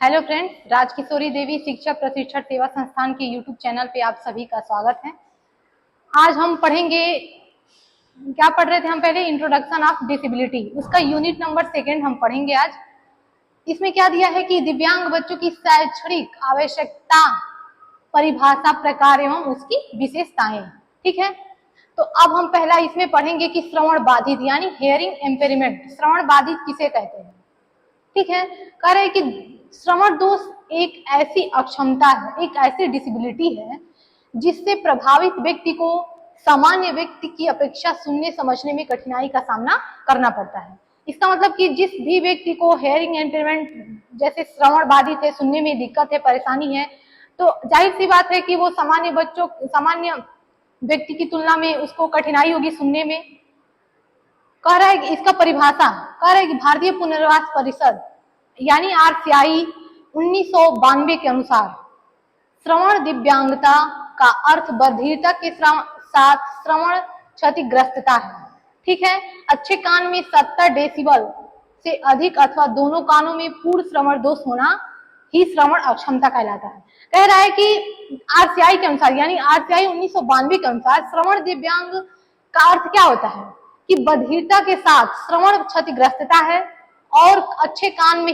Hello friends, Rajkishori देवी शिक्षक प्रशिक्षण सेवा संस्थान के यूट्यूब चैनल पे आप सभी का स्वागत है। आज हम पढ़ेंगे, क्या पढ़ रहे थे हम पहले, इंट्रोडक्शन ऑफ डिसेबिलिटी, उसका यूनिट नंबर 2 हम पढ़ेंगे आज। इसमें क्या दिया है कि दिव्यांग बच्चों की शैक्षणिक आवश्यकता, परिभाषा, प्रकार एवं उसकी विशेषताएं। ठीक है, तो अब हम पहला इसमें पढ़ेंगे कि श्रवण बाधित यानी हेयरिंग एम्पेयरमेंट, श्रवण बाधित किसे कहते हैं। ठीक है, कह रहे हैं कि श्रवण दोष एक ऐसी अक्षमता है, एक ऐसी डिसेबिलिटी है जिससे प्रभावित व्यक्ति को सामान्य व्यक्ति की अपेक्षा सुनने समझने में कठिनाई का सामना करना पड़ता है। इसका मतलब कि जिस भी व्यक्ति को हेयरिंग इम्पेयरमेंट जैसे श्रवण बाधित है, सुनने में दिक्कत है, परेशानी है, तो जाहिर सी बात है कि वो सामान्य व्यक्ति की तुलना में उसको कठिनाई होगी सुनने में। कह रहा है कि इसका परिभाषा, कह रहा है कि भारतीय पुनर्वास परिषद यानी RCI 1992 के अनुसार श्रवण दिव्यांगता का अर्थ बधिरता के साथ श्रवण क्षतिग्रस्तता है। ठीक है, अच्छे कान में 70 डेसिबल से अधिक अथवा दोनों कानों में पूर्ण श्रवण दोष होना ही श्रवण अक्षमता कहलाता है। कह रहा है कि RCI के अनुसार यानी RCI 1992 के अनुसार श्रवण दिव्यांग का अर्थ क्या होता है कि बधिरता के साथ श्रवण क्षतिग्रस्तता है और अच्छे कान में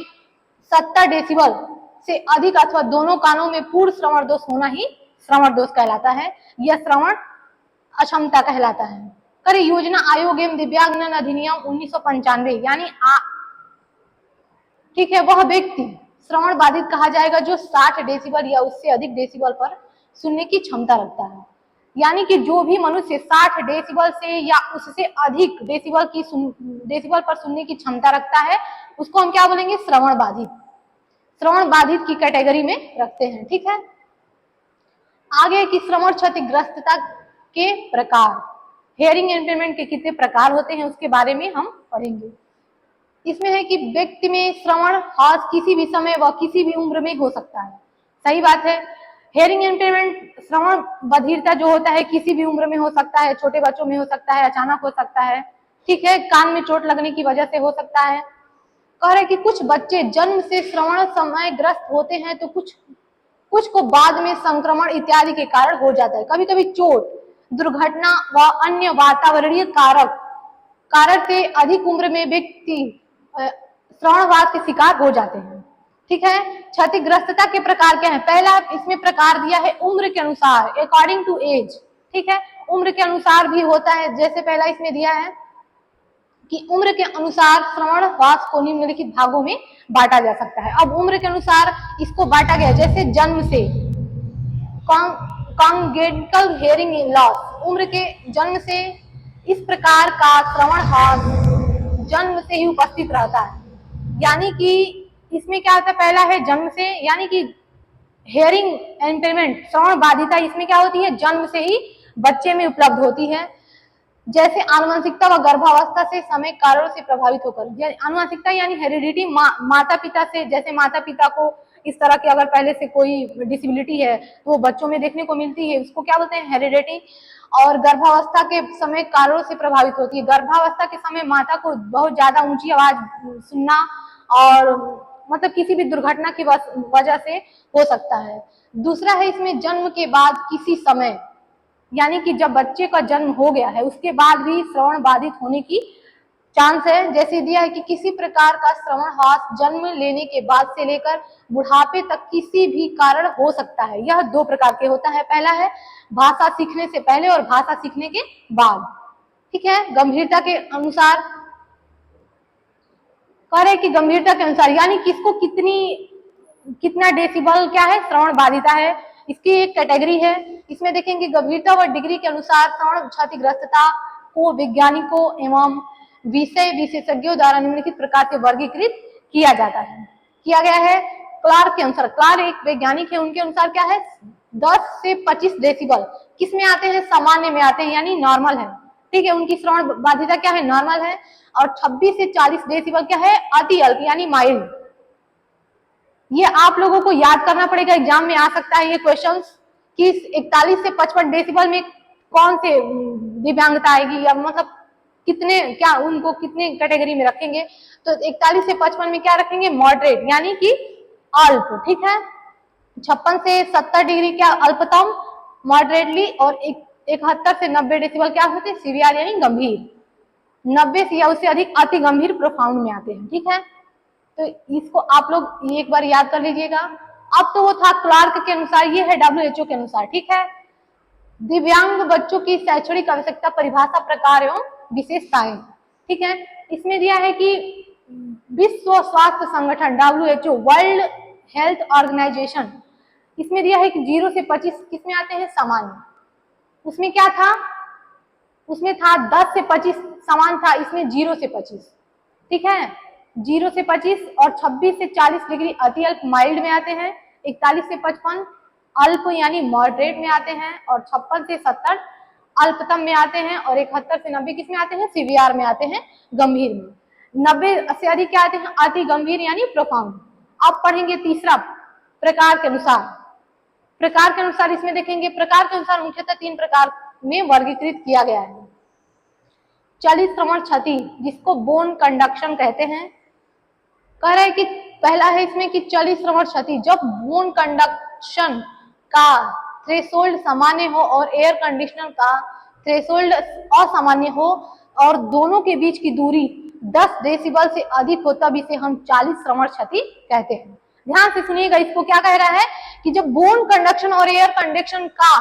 70 डेसिबल से अधिक अथवा दोनों कानों में पूर्ण श्रवण दोष होना ही श्रवण दोष कहलाता है, यह श्रवण अक्षमता कहलाता है। करे योजना आयोग एवं दिव्यांगजन अधिनियम 1995 यानी ठीक है, वह व्यक्ति श्रवण बाधित कहा जाएगा जो 60 डेसिबल या उससे अधिक डेसिबल पर सुनने की क्षमता रखता है। यानी कि जो भी मनुष्य 60 डेसिबल से या उससे अधिक डेसिबल पर सुनने की क्षमता रखता है उसको हम क्या बोलेंगे, श्रवण बाधित, श्रवण बाधित की कैटेगरी में रखते हैं। ठीक है, आगे की श्रवण क्षतिग्रस्तता के प्रकार, हेयरिंग इम्पेयरमेंट के कितने प्रकार होते हैं उसके बारे में हम पढ़ेंगे। इसमें है कि व्यक्ति में श्रवण हास किसी भी समय व किसी भी उम्र में हो सकता है। सही बात है, हेयरिंग इम्पेयरमेंट श्रवण बधिरता जो होता है किसी भी उम्र में हो सकता है, छोटे बच्चों में हो सकता है, अचानक हो सकता है। ठीक है, कान में चोट लगने की वजह से हो सकता है। कह रहे कि कुछ बच्चे जन्म से श्रवण समय ग्रस्त होते हैं तो कुछ को बाद में संक्रमण इत्यादि के कारण हो जाता है। कभी कभी चोट, दुर्घटना व अन्य वातावरणीय कारक से अधिक उम्र में व्यक्ति श्रवणवाद के शिकार हो जाते हैं। ठीक है, क्षतिग्रस्तता के प्रकार क्या है, पहला इसमें प्रकार दिया है उम्र के अनुसार, अकॉर्डिंग टू एज। ठीक है, उम्र के अनुसार भी होता है, जैसे पहला इसमें दिया है कि उम्र के अनुसार श्रवण वास को निम्नलिखित भागों में बांटा जा सकता है। अब उम्र के अनुसार इसको बांटा गया, जैसे जन्म से कॉन्जेनिटल हेयरिंग लॉस, उम्र के जन्म से इस प्रकार का श्रवण हास जन्म से ही उपस्थित रहता है। यानी कि इसमें क्या होता है, पहला है जन्म से, यानी कि हेयरिंग इम्पेयरमेंट श्रवण बाधिता इसमें क्या होती है, जन्म से ही बच्चे में उपलब्ध होती है। जैसे आनुवंशिकता व गर्भावस्था से समय कारणों से प्रभावित होकर, आनुवंशिकता यानी हेरिडिटी, माता पिता से, जैसे माता पिता को इस तरह की अगर पहले से कोई डिसेबिलिटी है तो वो बच्चों में देखने को मिलती है, उसको क्या बोलते हैं, हेरिडिटी। और गर्भावस्था के समय कारणों से प्रभावित होती है, गर्भावस्था के समय माता को बहुत ज्यादा ऊंची आवाज सुनना और मतलब किसी भी दुर्घटना की वजह से हो सकता है। दूसरा है इसमें जन्म के बाद किसी समय, यानी कि जब बच्चे का जन्म हो गया है उसके बाद भी श्रवण बाधित होने की चांस है। जैसे दिया है कि किसी प्रकार का श्रवण हास जन्म लेने के बाद से लेकर बुढ़ापे तक किसी भी कारण हो सकता है। यह 2 प्रकार के होता है, पहला है भाषा सीखने से पहले और भाषा सीखने के बाद। ठीक है, गंभीरता के अनुसार कह रहे कि गंभीरता के अनुसार यानी किसको कितना डेसिबल क्या है, श्रवण बाधिता है, इसकी एक कैटेगरी है। इसमें देखेंगे गंभीरता व डिग्री के अनुसार श्रवण क्षतिग्रस्तता को वैज्ञानिकों एवं विषय विशेषज्ञों द्वारा निम्नलिखित प्रकार से वर्गीकृत किया गया है। क्लार्क के अनुसार, क्लार्क एक वैज्ञानिक है, उनके अनुसार क्या है, 10 से 25 डेसिबल किस में आते हैं, सामान्य में आते हैं, यानी नॉर्मल है। ठीक है, उनकी श्रवण बाधिता क्या है, नॉर्मल है। और 26 से 40 डेसिबल क्या है, अति अल्प यानी माइल्ड। ये आप लोगों को याद करना पड़ेगा, एग्जाम में आ सकता है ये क्वेश्चंस कि 41 से 55 डेसिबल में कौन से दिव्यांगता आएगी, या मतलब कितने, क्या उनको कितने कैटेगरी में रखेंगे। तो 41 से 55 में क्या रखेंगे, मॉडरेट, यानी कि अल्प, ठीक है। 56 से 70 डिग्री क्या अल्पतम, मॉडरेटली, और 71 से 90 डेसिबल क्या होते हैं, सीवियर यानी गंभीर। 90 से या उससे अधिक अति गंभीर प्रोफाउंड में आते हैं, ठीक है। तो इसको आप लोग एक बार याद कर लीजिएगा। अब तो वो था क्लार्क के अनुसार, ये है WHO के अनुसार, ठीक है। दिव्यांग बच्चों की शैक्षणिक आवश्यकता, परिभाषा, प्रकार एवं विशेषताएं, ठीक है। इसमें दिया है कि विश्व स्वास्थ्य संगठन WHO, वर्ल्ड हेल्थ ऑर्गेनाइजेशन, इसमें दिया है कि 0 से 25 किसमें आते हैं, सामान्य। उसमें क्या था, उसमें था 10 से 25 समान था, इसमें 0 से 25, ठीक है। 0 से 25 और 26 से 40 डिग्री अति अल्प माइल्ड में आते हैं, 41 से 55 अल्प यानी मॉडरेट में आते हैं, और 56 से 70 अल्पतम में आते हैं, और 71 से 90 किस में आते हैं, सीवीआर में आते हैं, गंभीर में। 90 से अधिक क्या आते हैं, अति गंभीर यानी प्रोफाउंड। अब पढ़ेंगे तीसरा, प्रकार के अनुसार। प्रकार के अनुसार इसमें देखेंगे, प्रकार के अनुसार मुख्यतः 3 प्रकार में वर्गीकृत किया गया है। चलित श्रवण क्षति, जिसको बोन कंडक्शन कहते हैं। कह रहे हैं कि पहला है इसमें कि चलित श्रवण क्षति, जब बोन कंडक्शन का थ्रेशोल्ड सामान्य हो और एयर कंडीशनर का थ्रेशोल्ड असामान्य हो और दोनों के बीच की दूरी 10 डेसिबल से अधिक हो, तब इसे हम चालित श्रवण क्षति कहते हैं। ध्यान से सुनिएगा, इसको क्या कह रहा है कि जब बोन कंडक्शन और एयर कंडक्शन का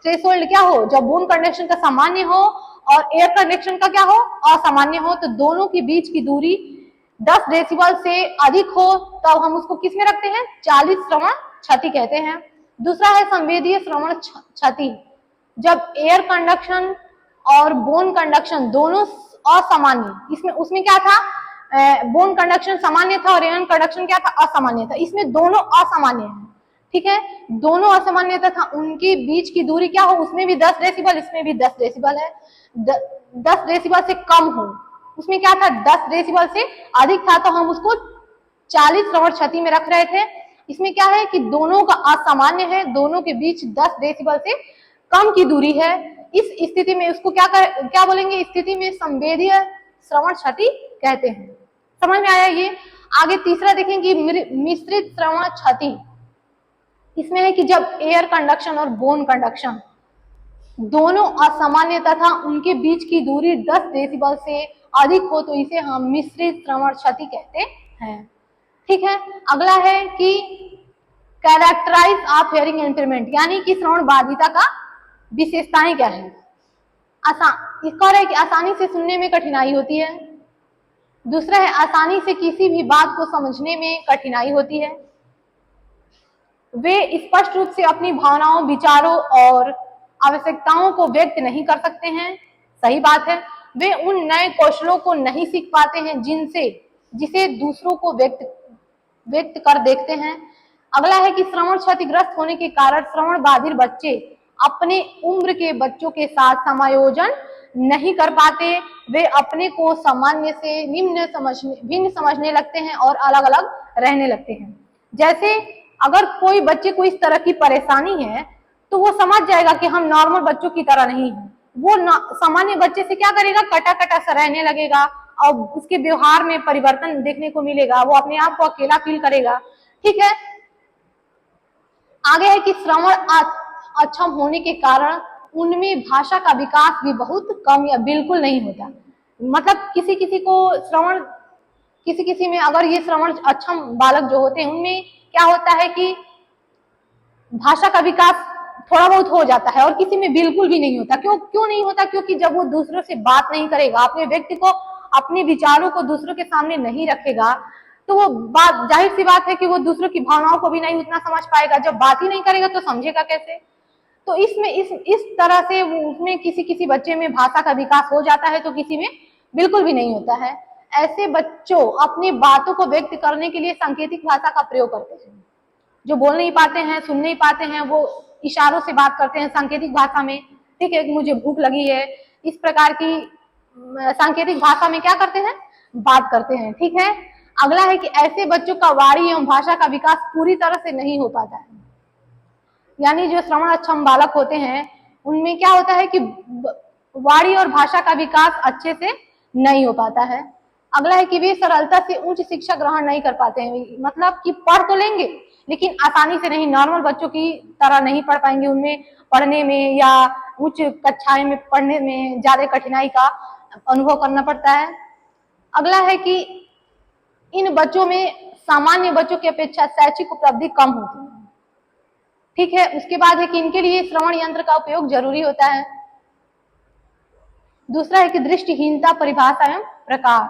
थ्रेशोल्ड क्या हो, जब बोन कंडक्शन का सामान्य हो और एयर कंडक्शन का क्या हो, असामान्य हो, तो दोनों के बीच की दूरी 10 डेसिबल से अधिक हो, तब हम उसको किस में रखते हैं, चालित श्रवण क्षति कहते हैं। दूसरा है संवेदीय श्रवण क्षति, जब एयर कंडक्शन और बोन कंडक्शन दोनों असामान्य, इसमें उसमें क्या था, बोन कंडक्शन सामान्य था और एयर कंडक्शन क्या था, असामान्य था। इसमें दोनों असामान्य है, ठीक है, दोनों असामान्यता था, उनके बीच की दूरी क्या हो, उसमें भी 10 डेसिबल, इसमें भी 10 डेसिबल है। 10 डेसिबल से कम हो, उसमें क्या था, 10 डेसिबल से अधिक था, तो हम उसको 40 श्रवण क्षति में रख रहे थे। इसमें क्या है कि दोनों का असामान्य है, दोनों के बीच 10 डेसिबल से कम की दूरी है। इस स्थिति में उसको क्या बोलेंगे, स्थिति में संवेदीय श्रवण क्षति कहते हैं। समझ में आया ये। आगे तीसरा देखेंगे मिश्रित श्रवण क्षति, इसमें है कि जब एयर कंडक्शन और बोन कंडक्शन दोनों असामान्य तथा उनके बीच की दूरी 10 डेसिबल से अधिक हो, तो इसे हम मिश्रित श्रवण क्षति कहते हैं, ठीक है। अगला है कि कैरेक्टराइज ऑफ हियरिंग इम्पेयरमेंट, यानी कि श्रवण बाधिता का विशेषताएं क्या है। इसका है कि आसानी से सुनने में कठिनाई होती है। दूसरा है आसानी से किसी भी बात को समझने में कठिनाई होती है। वे स्पष्ट रूप से अपनी भावनाओं, विचारों और आवश्यकताओं को व्यक्त नहीं कर सकते हैं, सही बात है। वे उन नए कौशलों को नहीं सीख पाते हैं जिसे दूसरों को व्यक्त कर देखते हैं। अगला है कि श्रवण क्षतिग्रस्त होने के कारण श्रवण बाधित बच्चे अपने उम्र के बच्चों के साथ समायोजन नहीं कर पाते। वे अपने को सामान्य से भिन्न समझने लगते हैं और अलग अलग रहने लगते हैं। जैसे अगर कोई बच्चे को इस तरह की परेशानी है, तो वो समझ जाएगा कि हम नॉर्मल बच्चों की तरह नहीं हैं। वो सामान्य बच्चे से क्या करेगा, कटा कटा सा रहने लगेगा और उसके व्यवहार में परिवर्तन देखने को मिलेगा, वो अपने आप को अकेला फील करेगा, ठीक है। आगे है कि श्रवण अक्षम होने के कारण उनमें भाषा का विकास भी बहुत कम या बिल्कुल नहीं होता। मतलब किसी में अगर ये श्रवण अक्षम बालक जो होते हैं, उनमें क्या होता है कि भाषा का विकास थोड़ा बहुत हो जाता है और किसी में बिल्कुल भी नहीं होता। क्यों नहीं होता, क्योंकि जब वो दूसरों से बात नहीं करेगा, अपने व्यक्ति को, अपने विचारों को दूसरों के सामने नहीं रखेगा, तो वो बात, जाहिर सी बात है कि वो दूसरों की भावनाओं को भी नहीं उतना समझ पाएगा। जब बात ही नहीं करेगा तो समझेगा कैसे। तो इसमें इस तरह से उसमें किसी बच्चे में भाषा का विकास हो जाता है, तो किसी में बिल्कुल भी नहीं होता है। ऐसे बच्चों अपनी बातों को व्यक्त करने के लिए सांकेतिक भाषा का प्रयोग करते हैं। जो बोल नहीं पाते हैं, सुन नहीं पाते हैं, वो इशारों से बात करते हैं सांकेतिक भाषा में, ठीक है। मुझे भूख लगी है, इस प्रकार की सांकेतिक भाषा में क्या करते हैं, बात करते हैं, ठीक है। अगला है कि ऐसे बच्चों का वाणी एवं भाषा का विकास पूरी तरह से नहीं हो पाता है। यानी जो श्रवण अक्षम बालक होते हैं, उनमें क्या होता है कि वाणी और भाषा का विकास अच्छे से नहीं हो पाता है। अगला है कि वे सरलता से उच्च शिक्षा ग्रहण नहीं कर पाते हैं, मतलब कि पढ़ तो लेंगे लेकिन आसानी से नहीं, नॉर्मल बच्चों की तरह नहीं पढ़ पाएंगे, उनमें पढ़ने में या उच्च कक्षाएं में पढ़ने में ज्यादा कठिनाई का अनुभव करना पड़ता है। अगला है कि इन बच्चों में सामान्य बच्चों की अपेक्षा शैक्षिक उपलब्धि कम होती है। ठीक है, उसके बाद है कि इनके लिए श्रवण यंत्र का उपयोग जरूरी होता है। दूसरा है कि दृष्टिहीनता परिभाषा एवं प्रकार,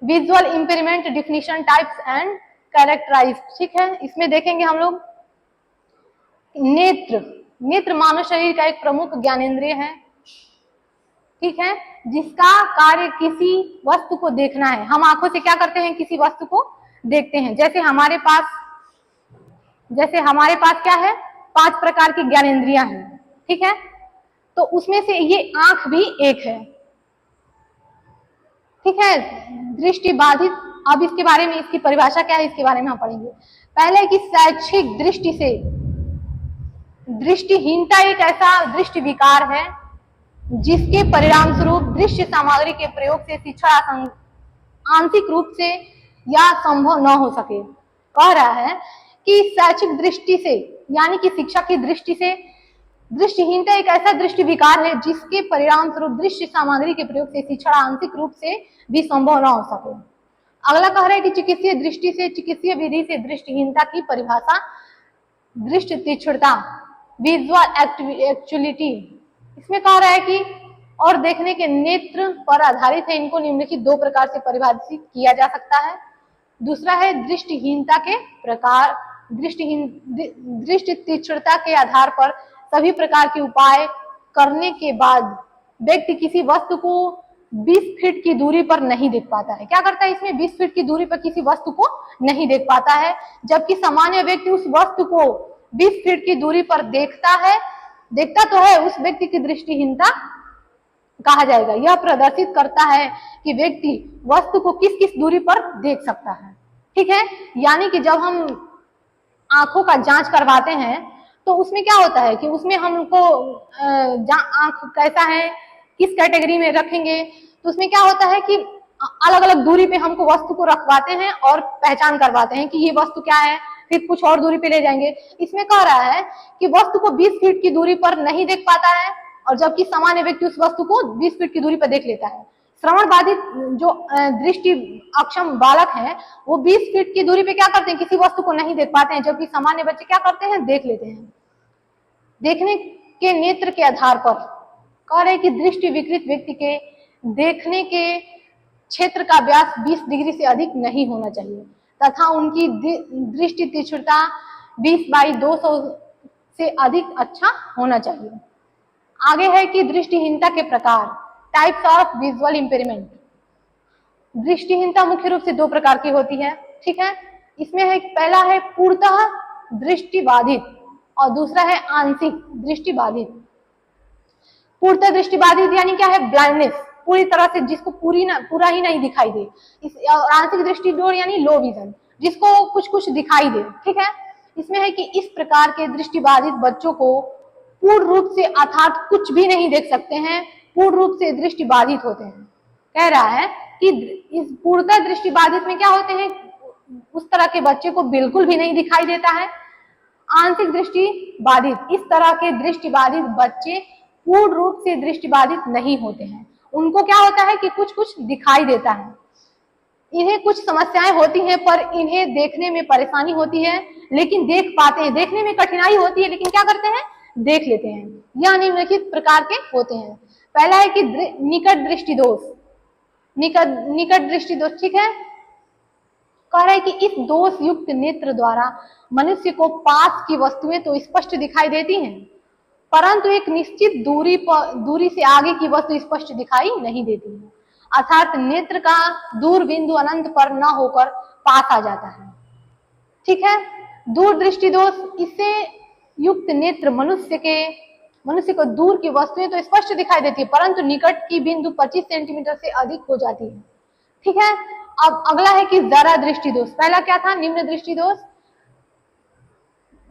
visual impairment definition types and characterise. ठीक है, इसमें देखेंगे हम लोग नेत्र, नेत्र मानव शरीर का एक प्रमुख ज्ञानेंद्रिय है। ठीक है, जिसका कार्य किसी वस्तु को देखना है। हम आंखों से क्या करते हैं, किसी वस्तु को देखते हैं। जैसे हमारे पास क्या है, 5 प्रकार की ज्ञानेंद्रियां हैं। ठीक है, तो उसमें से ये आंख भी एक है। ठीक है, दृष्टि बाधित, अब इसके बारे में, इसकी परिभाषा क्या है, इसके बारे में हम पढ़ेंगे। पहले कि शैक्षिक दृष्टि से दृष्टिहीनता एक ऐसा दृष्टि विकार है जिसके परिणाम स्वरूप दृश्य सामग्री के प्रयोग से शिक्षा आंशिक रूप से या संभव न हो सके। कह रहा है कि शैक्षिक दृष्टि से यानी कि शिक्षा की दृष्टि से दृष्टिहीनता एक ऐसा दृष्टि विकार है जिसके परिणाम स्वरूप दृश्य सामग्री के प्रयोग से शिक्षा आंशिक रूप से भी संभव न हो सके। अगला कह रहा है कि चिकित्सीय दृष्टि से, चिकित्सीय विधि से दृष्टिहीनता की परिभाषा दृष्टि तीक्ष्णता, विजुअल एक्चुअलिटी। इसमें कह रहा है कि और देखने के नेत्र पर आधारित है। इनको निम्नलिखित 2 प्रकार से परिभाषित किया जा सकता है। दूसरा है दृष्टिहीनता के प्रकार, दृष्टि तीक्ष्णता के आधार पर सभी प्रकार के उपाय करने के बाद व्यक्ति किसी वस्तु को 20 फीट की दूरी पर नहीं देख पाता है। क्या करता है, इसमें 20 फीट की दूरी पर किसी वस्तु को नहीं देख पाता है, जबकि सामान्य व्यक्ति उस वस्तु को 20 फीट की दूरी पर देखता तो है, उस व्यक्ति की दृष्टिहीनता कहा जाएगा। यह प्रदर्शित करता है कि व्यक्ति वस्तु को किस किस दूरी पर देख सकता है। ठीक है, यानी कि जब हम आंखों का जांच करवाते हैं तो उसमें क्या होता है कि उसमें हमको आंख कैसा है, किस कैटेगरी में रखेंगे, तो उसमें क्या होता है कि अलग अलग दूरी पे हमको वस्तु को रखवाते हैं और पहचान करवाते हैं कि ये वस्तु क्या है, फिर कुछ और दूरी पे ले जाएंगे। इसमें कह रहा है कि वस्तु को 20 फीट की दूरी पर नहीं देख पाता है, और जबकि सामान्य व्यक्ति उस वस्तु को 20 फीट की दूरी पर देख लेता है। श्रवण बाधित जो दृष्टि अक्षम बालक है वो 20 फीट की दूरी पे क्या करते हैं, किसी वस्तु को नहीं देख पाते हैं, जबकि सामान्य बच्चे क्या करते हैं, देख लेते हैं। देखने के नेत्र के आधार पर कह रहे कि दृष्टि विकृत व्यक्ति के देखने के क्षेत्र का व्यास 20 डिग्री से अधिक नहीं होना चाहिए तथा उनकी दृष्टि तीक्ष्णता 20/200 से अधिक अच्छा होना चाहिए। आगे है कि दृष्टिहीनता के प्रकार, टाइप्स ऑफ विजुअल इंपेयरमेंट। दृष्टिहीनता मुख्य रूप से 2 प्रकार की होती है। ठीक है, इसमें है पहला है पूर्णतः दृष्टिबाधित और दूसरा है आंशिक दृष्टिबाधित। पूर्णतः दृष्टिबाधित यानी क्या है, ब्लाइंडनेस, पूरी तरह से जिसको पूरा ही नहीं दिखाई दे। आंशिक दृष्टि डोर यानी लो विजन, जिसको कुछ कुछ दिखाई दे। ठीक है, इसमें है कि इस प्रकार के दृष्टिबाधित बच्चों को पूर्ण रूप से अर्थात कुछ भी नहीं देख सकते हैं, पूर्ण रूप से दृष्टिबाधित होते हैं। कह रहा है कि इस पूर्णतः दृष्टिबाधित में क्या होते हैं, उस तरह के बच्चे को बिल्कुल भी नहीं दिखाई देता है। आंशिक दृष्टिबाधित, इस तरह के दृष्टिबाधित बच्चे पूर्ण रूप से दृष्टिबाधित नहीं होते हैं, उनको क्या होता है कि कुछ कुछ दिखाई देता है। इन्हें कुछ समस्याएं होती हैं पर इन्हें देखने में परेशानी होती है, लेकिन देख पाते हैं। देखने में कठिनाई होती है लेकिन क्या करते हैं, देख लेते हैं। यह निम्नलिखित प्रकार के होते हैं। पहला है कि निकट दृष्टि दोष, निकट दृष्टि दोष। ठीक है, कह रहा है कि इस दोष युक्त नेत्र द्वारा मनुष्य को पास की वस्तुएं तो स्पष्ट दिखाई देती हैं, परंतु एक निश्चित दूरी से आगे की वस्तु स्पष्ट दिखाई नहीं देती है, अर्थात नेत्र का दूर बिंदु अनंत पर न होकर पास आ जाता है। ठीक है, दूर दृष्टि दोष, इससे युक्त नेत्र मनुष्य को दूर की वस्तुएं तो स्पष्ट दिखाई देती है, परंतु निकट की बिंदु 25 सेंटीमीटर से अधिक हो जाती है। ठीक है, अब अगला है कि जरा दृष्टि दोष। पहला क्या था, निम्न दृष्टि दोष,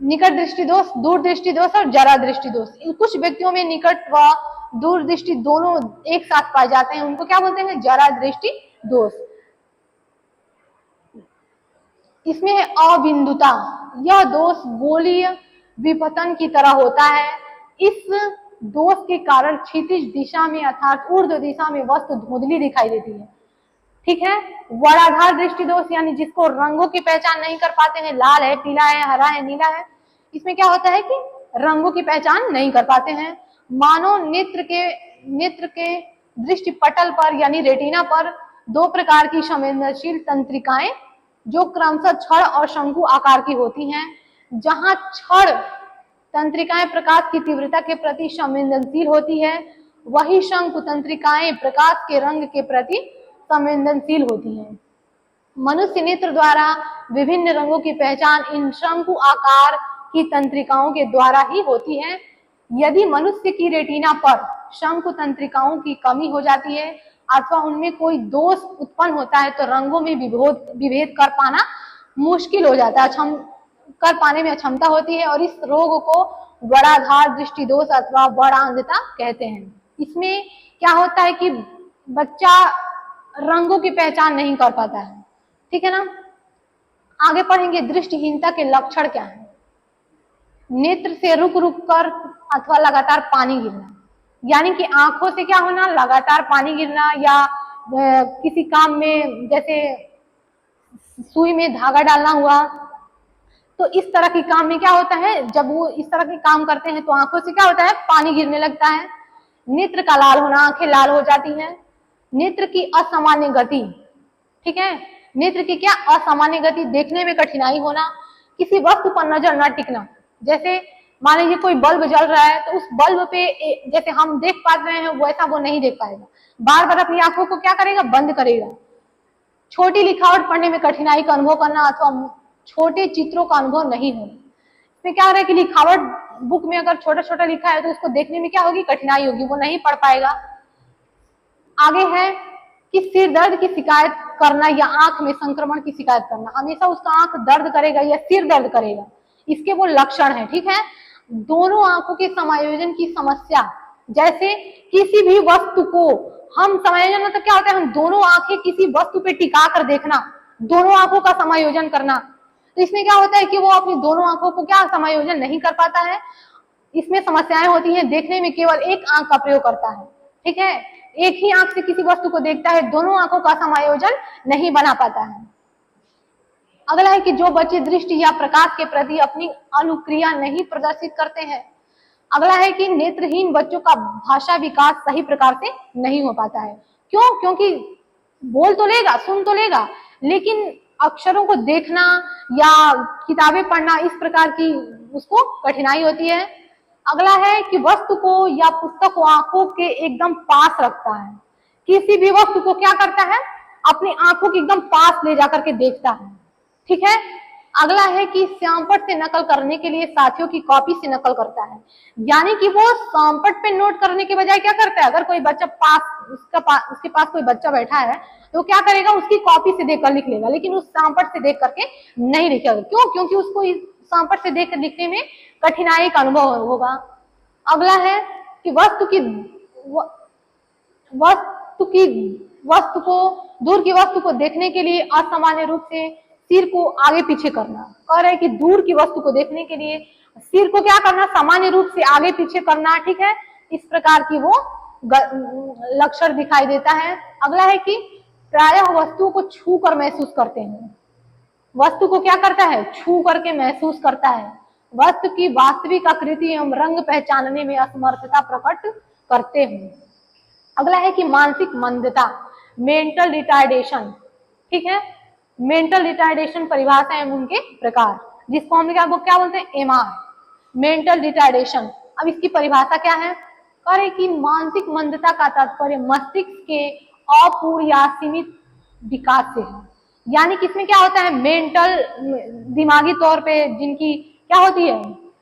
निकट दृष्टि दोष, दूर दृष्टि दोष और जरा दृष्टि दोष। कुछ व्यक्तियों में निकट व दूर दृष्टि दोनों एक साथ पाए जाते हैं, उनको क्या बोलते हैं, जरा दृष्टि दोष। इसमें है अबिंदुता, यह दोष गोलीय विपतन की तरह होता है। इस दोष के कारण क्षितिज दिशा में अर्थात ऊर्ध्व दिशा में वस्तु धुंधली दिखाई देती है। ठीक है। वर्णाधार दृष्टि दोष यानी जिसको रंगों की पहचान नहीं कर पाते हैं, लाल है, पीला है, हरा है, नीला है, इसमें क्या होता है कि रंगों की पहचान नहीं कर पाते हैं। मानो नेत्र के दृष्टि पटल पर यानी रेटिना पर दो प्रकार की संवेदनशील तंत्रिकाएं जो क्रमशः छड़ और शंकु आकार की होती हैं। जहां छड़ तंत्रिकाएं प्रकाश की तीव्रता के प्रति संवेदनशील होती है, वही शंकु तंत्रिकाएं प्रकाश के रंग के प्रति संवेदनशील होती हैं। मनुष्य नेत्र द्वारा विभिन्न रंगों की पहचान इन शंकु आकार की तंत्रिकाओं के द्वारा ही होती है। यदि मनुष्य की रेटिना पर शंकु तंत्रिकाओं की कमी हो जाती है अथवा उनमें कोई दोष उत्पन्न होता है तो रंगों में विभेद कर पाना मुश्किल हो जाता है, कर पाने में अक्षमता होती है और इस रोग को वर्णाधार दृष्टि दोष अथवा वर्णांधता कहते हैं। इसमें क्या होता है कि बच्चा रंगों की पहचान नहीं कर पाता है। ठीक है ना। आगे पढ़ेंगे दृष्टिहीनता के लक्षण क्या है। नेत्र से रुक रुक कर अथवा लगातार पानी गिरना, यानी कि आंखों से क्या होना, लगातार पानी गिरना, या किसी काम में जैसे सुई में धागा डालना हुआ, तो इस तरह के काम में क्या होता है, जब वो इस तरह के काम करते हैं तो आंखों से क्या होता है, पानी गिरने लगता है। नेत्र का लाल होना, आंखें लाल हो जाती हैं। नेत्र की असामान्य गति, ठीक है, नेत्र की क्या असामान्य गति, देखने में कठिनाई होना, किसी वस्तु पर नजर न टिकना, जैसे मान लीजिए कोई बल्ब जल रहा है तो उस बल्ब पे जैसे हम देख पा रहे हैं वैसा वो नहीं देख पाएगा, बार बार अपनी आंखों को क्या करेगा, बंद करेगा। छोटी लिखावट पढ़ने में कठिनाई का अनुभव करना अथवा छोटे चित्रों का अनुभव नहीं होना। इसमें क्या हो रहा है कि लिखावट बुक में अगर छोटा छोटा लिखा है तो उसको देखने में क्या होगी, कठिनाई होगी, वो नहीं पढ़ पाएगा। आगे है कि सिर दर्द की शिकायत करना या आंख में संक्रमण की शिकायत करना, हमेशा उसका आंख दर्द करेगा या सिर दर्द करेगा, इसके वो लक्षण है। ठीक है। दोनों आंखों के समायोजन की समस्या, जैसे किसी भी वस्तु को हम समायोजन मतलब क्या होता है, हम दोनों आंखें किसी वस्तु पे टिका कर देखना, दोनों आंखों का समायोजन करना, तो इसमें क्या होता है कि वो अपनी दोनों आंखों को क्या समायोजन नहीं कर पाता है। इसमें समस्याएं होती हैं, देखने में केवल एक आंख का प्रयोग करता है। ठीक है। एक ही आंख से किसी वस्तु को देखता है, दोनों आंखों का समायोजन नहीं बना पाता है। अगला है कि जो बच्चे दृष्टि या प्रकाश के प्रति अपनी अनुक्रिया नहीं प्रदर्शित करते हैं। अगला है कि नेत्रहीन बच्चों का भाषा विकास सही प्रकार से नहीं हो पाता है। क्यों? क्योंकि बोल तो लेगा, सुन तो लेगा, लेकिन अक्षरों को देखना या किताबें पढ़ना इस प्रकार की उसको कठिनाई होती है। अगला है कि वस्तु को या पुस्तक को आंखों के एकदम पास रखता है, किसी भी वस्तु को क्या करता है, अपनी आंखों के एकदम पास ले जाकर के देखता है। ठीक है। अगला है कि श्यामपट्ट से नकल करने के लिए साथियों की कॉपी से नकल करता है, यानी कि वो श्यामपट्ट पे नोट करने के बजाय क्या करता है, अगर कोई बच्चा उसके पास कोई बच्चा बैठा है तो क्या करेगा, उसकी कॉपी से देखकर लिख लेगा, लेकिन उस श्यामपट्ट से देख करके नहीं लिखेगा। क्यों? क्योंकि उसको इस श्यामपट्ट से देख कर लिखने में कठिनाई का अनुभव होगा। अगला है कि वस्तु को दूर की वस्तु को देखने के लिए असामान्य रूप से सिर को आगे पीछे करना। कह रहे हैं कि दूर की वस्तु को देखने के लिए सिर को क्या करना, सामान्य रूप से आगे पीछे करना। ठीक है। इस प्रकार की वो लक्षण दिखाई देता है। अगला है कि प्रायः वस्तुओं को छू कर महसूस करते हैं, वस्तु को क्या करता है, छू करके महसूस करता है। वस्तु की वास्तविक आकृति एवं रंग पहचानने में असमर्थता प्रकट करते हैं। अगला है कि मानसिक मंदता, मेंटल रिटार्डेशन। ठीक है। मेंटल रिटार्डेशन परिभाषा एवं उनके प्रकार, जिसको हम क्या बोलते हैं, एमआर, मेंटल रिटार्डेशन। अब इसकी परिभाषा क्या है, कह रहे कि मानसिक मंदता का तात्पर्य मस्तिष्क के अपूर्ण या सीमित विकास से है, यानी कि इसमें क्या होता है, मेंटल दिमागी तौर पे जिनकी क्या होती है,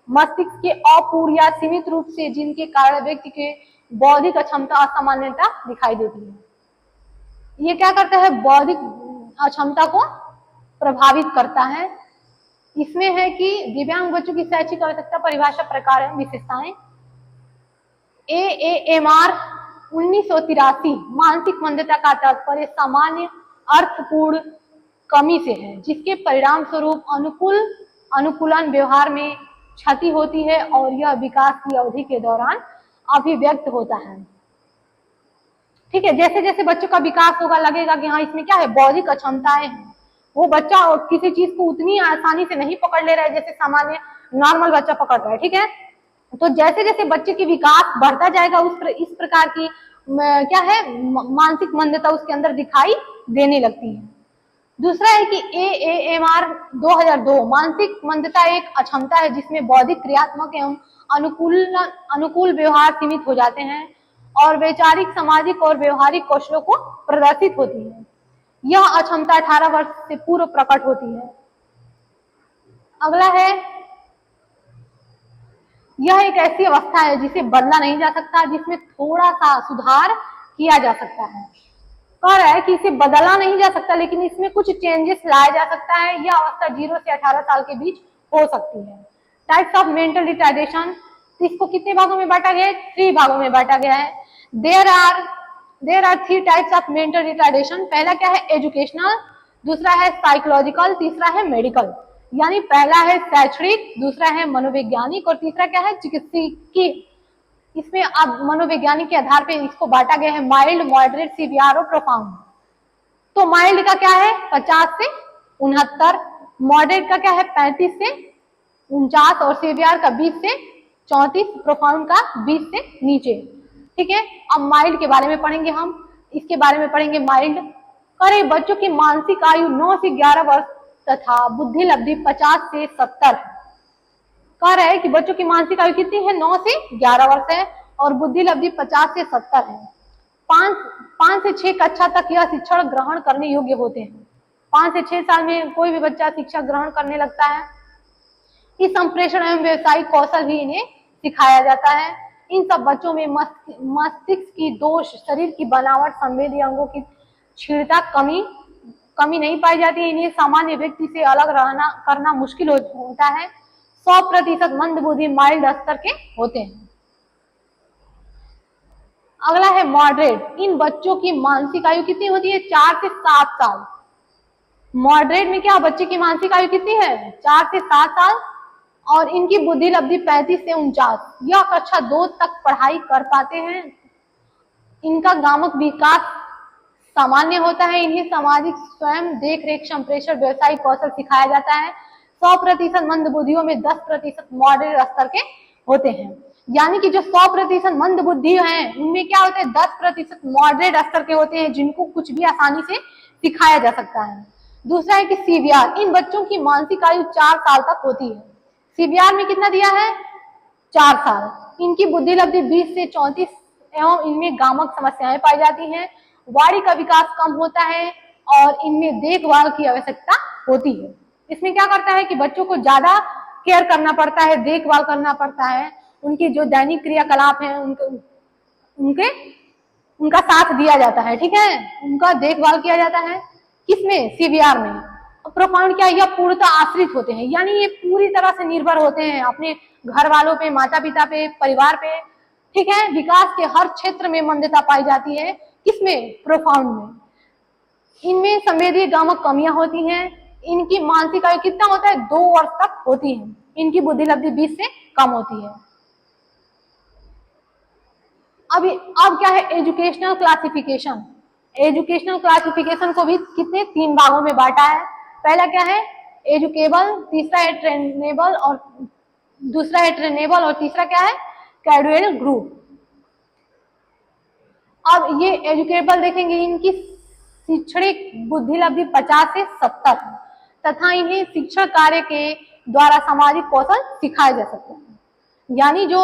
मस्तिष्क के अपूर्ण या सीमित रूप से जिनके कारण व्यक्ति के बौद्धिक अक्षमता असामान्यता दिखाई देती है। ये क्या करता है, बौद्धिक अक्षमता को प्रभावित करता है। इसमें है कि दिव्यांग बच्चों की शैक्षिक आवश्यकता, परिभाषा, प्रकार एवं विशेषताएं। AAMR 1983 मानसिक मंदता का तात्पर्य सामान्य अर्थपूर्ण कमी से है, जिसके परिणाम स्वरूप अनुकूलन व्यवहार में क्षति होती है और यह विकास की अवधि के दौरान अभिव्यक्त होता है। ठीक है, जैसे जैसे बच्चों का विकास होगा लगेगा कि हाँ इसमें क्या है, बौद्धिक अक्षमताएं हैं, वो बच्चा किसी चीज को उतनी आसानी से नहीं पकड़ ले रहा है जैसे सामान्य नॉर्मल बच्चा पकड़ रहा है। ठीक है, तो जैसे जैसे बच्चे की विकास बढ़ता जाएगा इस प्रकार की क्या है मानसिक मंदता उसके अंदर दिखाई देने लगती है। दूसरा है कि AAMR 2002 मानसिक मंदता एक अक्षमता है जिसमें बौद्धिक क्रियात्मक एवं अनुकूल व्यवहार सीमित हो जाते हैं और वैचारिक सामाजिक और व्यवहारिक कौशलों को प्रदर्शित होती है। यह अक्षमता 18 वर्ष से पूर्व प्रकट होती है। अगला है, यह एक ऐसी अवस्था है जिसे बदला नहीं जा सकता, जिसमें थोड़ा सा सुधार किया जा सकता है। कह रहा है कि इसे बदला नहीं जा सकता लेकिन इसमें कुछ चेंजेस लाया जा सकता है। यह अवस्था 0 से 18 साल के बीच हो सकती है। टाइप्स ऑफ मेंटल रिटार्डेशन, इसको कितने भागों में बांटा गया है? 3 भागों में बांटा गया है। There are 3 types of mental retardation. पहला क्या है? एजुकेशनल, दूसरा है साइकोलॉजिकल, तीसरा है मेडिकल। यानी पहला है शैक्षणिक, दूसरा है मनोवैज्ञानिक और तीसरा क्या है? चिकित्सकीय। इसमें अब मनोवैज्ञानिक के आधार पे इसको बांटा गया है माइल्ड, मॉडरेट, सीवियर और प्रोफाउंड। तो माइल्ड का क्या है? 50 से 69, मॉडरेट का क्या है? 35 से 49 और सीवियर का 20 से 34, प्रोफाउंड का 20 से नीचे। ठीक है, अब माइल्ड के बारे में पढ़ेंगे हम। इसके बारे में पढ़ेंगे माइल्ड। करे बच्चों की मानसिक आयु 9 से 11 वर्ष तथा बुद्धि लब्धि 50 से 70 है। कह रहा है कि बच्चों की मानसिक आयु कितनी है? 9 से 11 वर्ष है और बुद्धि लब्धि 50 से 70 है। 5 से 6 कक्षा तक यह शिक्षण ग्रहण करने योग्य होते हैं। 5 से 6 साल में कोई भी बच्चा शिक्षा ग्रहण करने लगता है। इस संप्रेषण एवं व्यवसायिक कौशल भी इन्हें सिखाया जाता है। इन सब बच्चों में मस्तिष्क की दोष, शरीर की बनावट, संवेदी अंगों की क्षीणता कमी नहीं पाई जाती है। इन्हें सामान्य व्यक्ति से अलग करना मुश्किल होता है। 100% मंद बुद्धि माइल्ड स्तर के होते हैं। अगला है मॉडरेट। इन बच्चों की मानसिक आयु कितनी होती है? 4 से 7 साल। मॉडरेट में क्या बच्चे की मानसिक आयु कितनी है? 4 से 7 साल और इनकी बुद्धि लब्धि 35 से 49। यह कक्षा 2 तक पढ़ाई कर पाते हैं। इनका गामक विकास सामान्य होता है। इन्हें सामाजिक स्वयं देख रेख, संप्रेषण, व्यवसायिक कौशल सिखाया जाता है। 100% मंद बुद्धियों में 10% मॉडरेट स्तर के होते हैं। यानी कि जो 100% मंद बुद्धि हैं उनमें क्या होते हैं? 10% मॉडरेट स्तर के होते हैं जिनको कुछ भी आसानी से सिखाया जा सकता है। दूसरा है कि सीवियर। इन बच्चों की मानसिक आयु 4 साल तक होती है। सीवियर में कितना दिया है? 4 साल। इनकी बुद्धि लब्धि 20 से 34 एवं इनमें गामक समस्याएं पाई जाती हैं। वाणी का विकास कम होता है और इनमें देखभाल की आवश्यकता होती है। इसमें क्या करता है कि बच्चों को ज्यादा केयर करना पड़ता है, देखभाल करना पड़ता है। उनकी जो दैनिक क्रियाकलाप है उनका साथ दिया जाता है। ठीक है, उनका देखभाल किया जाता है। किसमें? सीवियर में। प्रोफाउंड क्या? यह पूर्णतः आश्रित होते हैं, यानी ये पूरी तरह से निर्भर होते हैं अपने घर वालों पे, माता पिता पे, परिवार पे। ठीक है, विकास के हर क्षेत्र में मंदता पाई जाती है। किसमें? प्रोफाउंड में। इनमें संवेदी गामक कमियां होती हैं। इनकी मानसिक आयु कितना होता है? 2 वर्ष तक होती है। इनकी बुद्धि लब्धि 20 से कम होती है। अब क्या है? Educational classification. एजुकेशनल क्लासिफिकेशन को भी कितने 3 भागों में बांटा है। पहला क्या है? एजुकेबल, तीसरा है ट्रेनेबल और दूसरा है ट्रेनेबल और तीसरा क्या है? कैडुअल ग्रुप। अब ये एजुकेबल देखेंगे, इनकी शैक्षणिक बुद्धि लब्धि 50 से 70 है तथा इन्हें शिक्षण कार्य के द्वारा सामाजिक कौशल सिखाए जा सकते हैं। यानी जो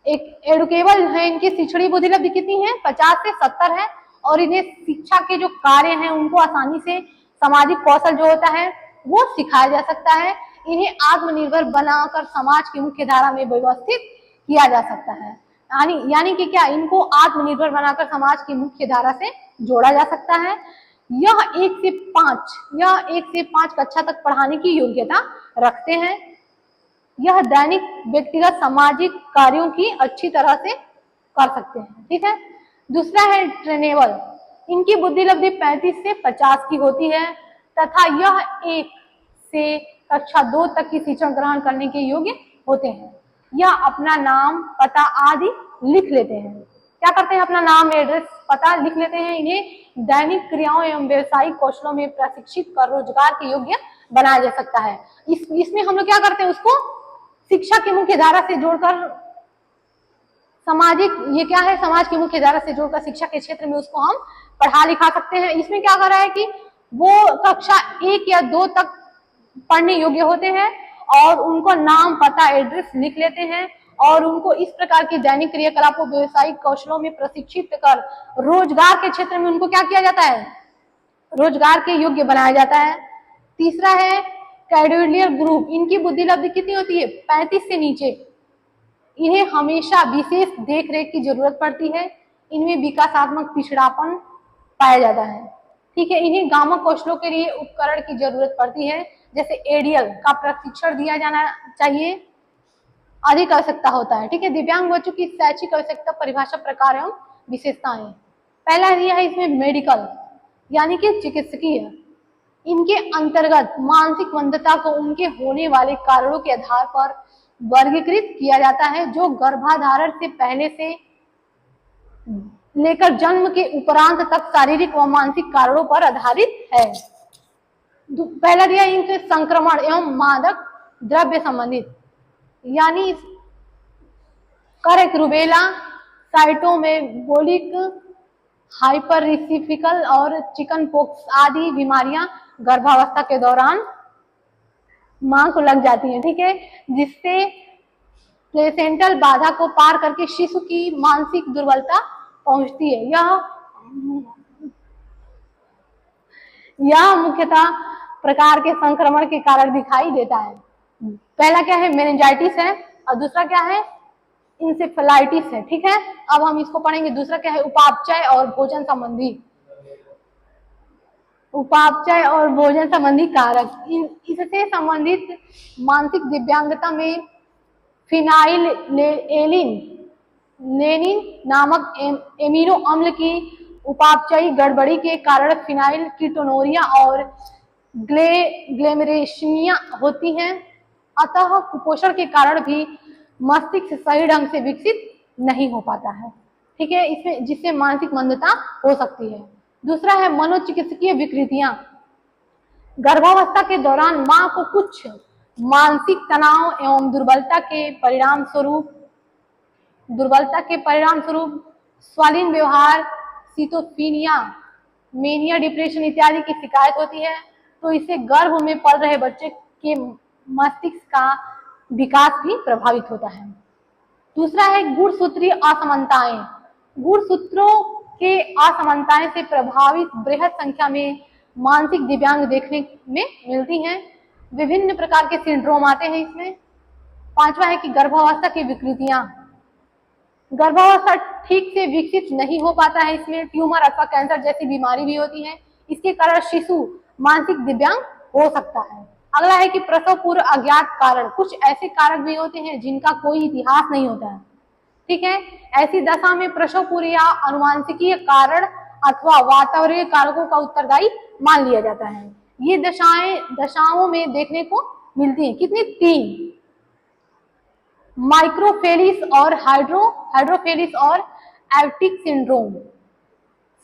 एक एडुकेबल है इनकी शैक्षणिक बुद्धि लब्धि कितनी है? 50 से 70 है और इन्हें शिक्षा के जो कार्य हैं उनको आसानी से सामाजिक कौशल जो होता है वो सिखाया जा सकता है। इन्हें आत्मनिर्भर बनाकर समाज की मुख्य धारा में व्यवस्थित किया जा सकता है। यानी कि क्या? इनको आत्मनिर्भर बनाकर समाज की मुख्य धारा से जोड़ा जा सकता है। यह 1 से 5 कक्षा तक पढ़ाने की योग्यता रखते हैं। यह दैनिक व्यक्तिगत सामाजिक कार्यों की अच्छी तरह से कर सकते हैं, ठीक है। दूसरा है ट्रेनेबल, इनकी बुद्धि लब्धि 35 से 50 की होती है तथा यह 1 से कक्षा 2 तक की शिक्षा ग्रहण करने के योग्य होते हैं। यह अपना नाम, पता आदि लिख लेते हैं। क्या करते हैं? अपना नाम, एड्रेस, पता लिख लेते हैं। इन्हें दैनिक क्रियाओं एवं व्यवसायिक कौशलों में प्रशिक्षित कर रोजगार के योग्य बनाया जा सकता है। इसमें हम लोग क्या करते हैं? उसको शिक्षा की मुख्य धारा से जोड़कर, सामाजिक, ये क्या है, समाज की मुख्य धारा से जोड़कर शिक्षा के क्षेत्र में उसको हम पढ़ा लिखा सकते हैं। इसमें क्या कर रहा है कि वो कक्षा 1 या 2 तक पढ़ने योग्य होते हैं और उनको नाम, पता, एड्रेस लिख लेते हैं और उनको इस प्रकार की दैनिक क्रियाकलापों, व्यवसायिक कौशलों में प्रशिक्षित कर रोजगार के क्षेत्र में उनको क्या किया जाता है? रोजगार के योग्य बनाया जाता है। तीसरा है कैडुलियर ग्रुप, इनकी बुद्धि लब्धि कितनी होती है? 35 से नीचे। इन्हें हमेशा विशेष देखरेख की जरूरत पड़ती है। इनमें विकासात्मक पिछड़ापन पाया जाता है, ठीक है। इन्हें गामक कौशलों के लिए उपकरण की जरूरत पड़ती है, जैसे एडीएल का प्रशिक्षण दिया जाना चाहिए, अधिक आवश्यकता होता है, ठीक है। दिव्यांग बच्चों की शैक्षिक आवश्यकता, परिभाषा, प्रकार एवं विशेषताएं। पहला दिया है इसमें मेडिकल, यानी कि चिकित्सकीय। इनके अंतर्गत मानसिक मंदता को उनके होने वाले कारणों के आधार पर वर्गीकृत किया जाता है, जो गर्भाधारण से पहले से लेकर जन्म के उपरांत तक शारीरिक व मानसिक कारणों पर आधारित है। पहला दिया इनके संक्रमण एवं मादक द्रव्य संबंधित, यानी करक, रुबेला, साइटोमेगालिक, हाइपररिसिफिकल और चिकन पॉक्स आदि बीमारियां गर्भावस्था के दौरान मां को लग जाती है, ठीक है, जिससे प्लेसेंटल बाधा को पार करके शिशु की मानसिक दुर्बलता पहुंचती है। यह मुख्यतः प्रकार के संक्रमण के कारण दिखाई देता है। पहला क्या है? मेनिंजाइटिस है और दूसरा क्या है? इंसेफेलाइटिस है, ठीक है। अब हम इसको पढ़ेंगे। दूसरा क्या है? उपापचय और भोजन संबंधी, उपापचय और भोजन संबंधी कारक। इससे संबंधित मानसिक दिव्यांगता में फिनाइल लेनिन नामक एमिनो अम्ल की उपापचयी गड़बड़ी के कारण फिनाइल कीटोनूरिया और ग्लेमेरेशिनिया होती हैं। अतः कुपोषण के कारण भी मस्तिष्क सही ढंग से विकसित नहीं हो पाता है, ठीक है, इसमें जिससे मानसिक मंदता हो सकती है। दूसरा है मनोचिकित्सकीय विकृतियां। गर्भावस्था के दौरान मां को कुछ मानसिक तनाव एवं दुर्बलता के परिणाम स्वरूप स्वालीन व्यवहार, सिटोफिनिया, मेनिया, डिप्रेशन इत्यादि की शिकायत होती है। तो इससे गर्भ में पल रहे बच्चे के मस्तिष्क का विकास भी प्रभावित होता है। दूसरा है गुणसूत्रीय असमानताएं। गुणसूत्रों के असमानताएं से प्रभावित बृहद संख्या में मानसिक दिव्यांग देखने में मिलती हैं। विभिन्न प्रकार के सिंड्रोम आते हैं इसमें। पांचवा है कि गर्भावस्था की विकृतियां। गर्भावस्था ठीक से विकसित नहीं हो पाता है, इसमें ट्यूमर अथवा कैंसर जैसी बीमारी भी होती है। इसके कारण शिशु मानसिक दिव्यांग हो सकता है। अगला है कि प्रसव पूर्व अज्ञात कारण। कुछ ऐसे कारक भी होते हैं जिनका कोई इतिहास नहीं होता है, ठीक है। ऐसी दशा में प्रसव पूर्व या अनुवांशिकीय कारण अथवा वातावरणीय कारकों का उत्तरदायी मान लिया जाता है। ये दशाओं में देखने को मिलती है। कितनी? 3, माइक्रोफेलिस और हाइड्रोफेलिस और एप्टिक सिंड्रोम।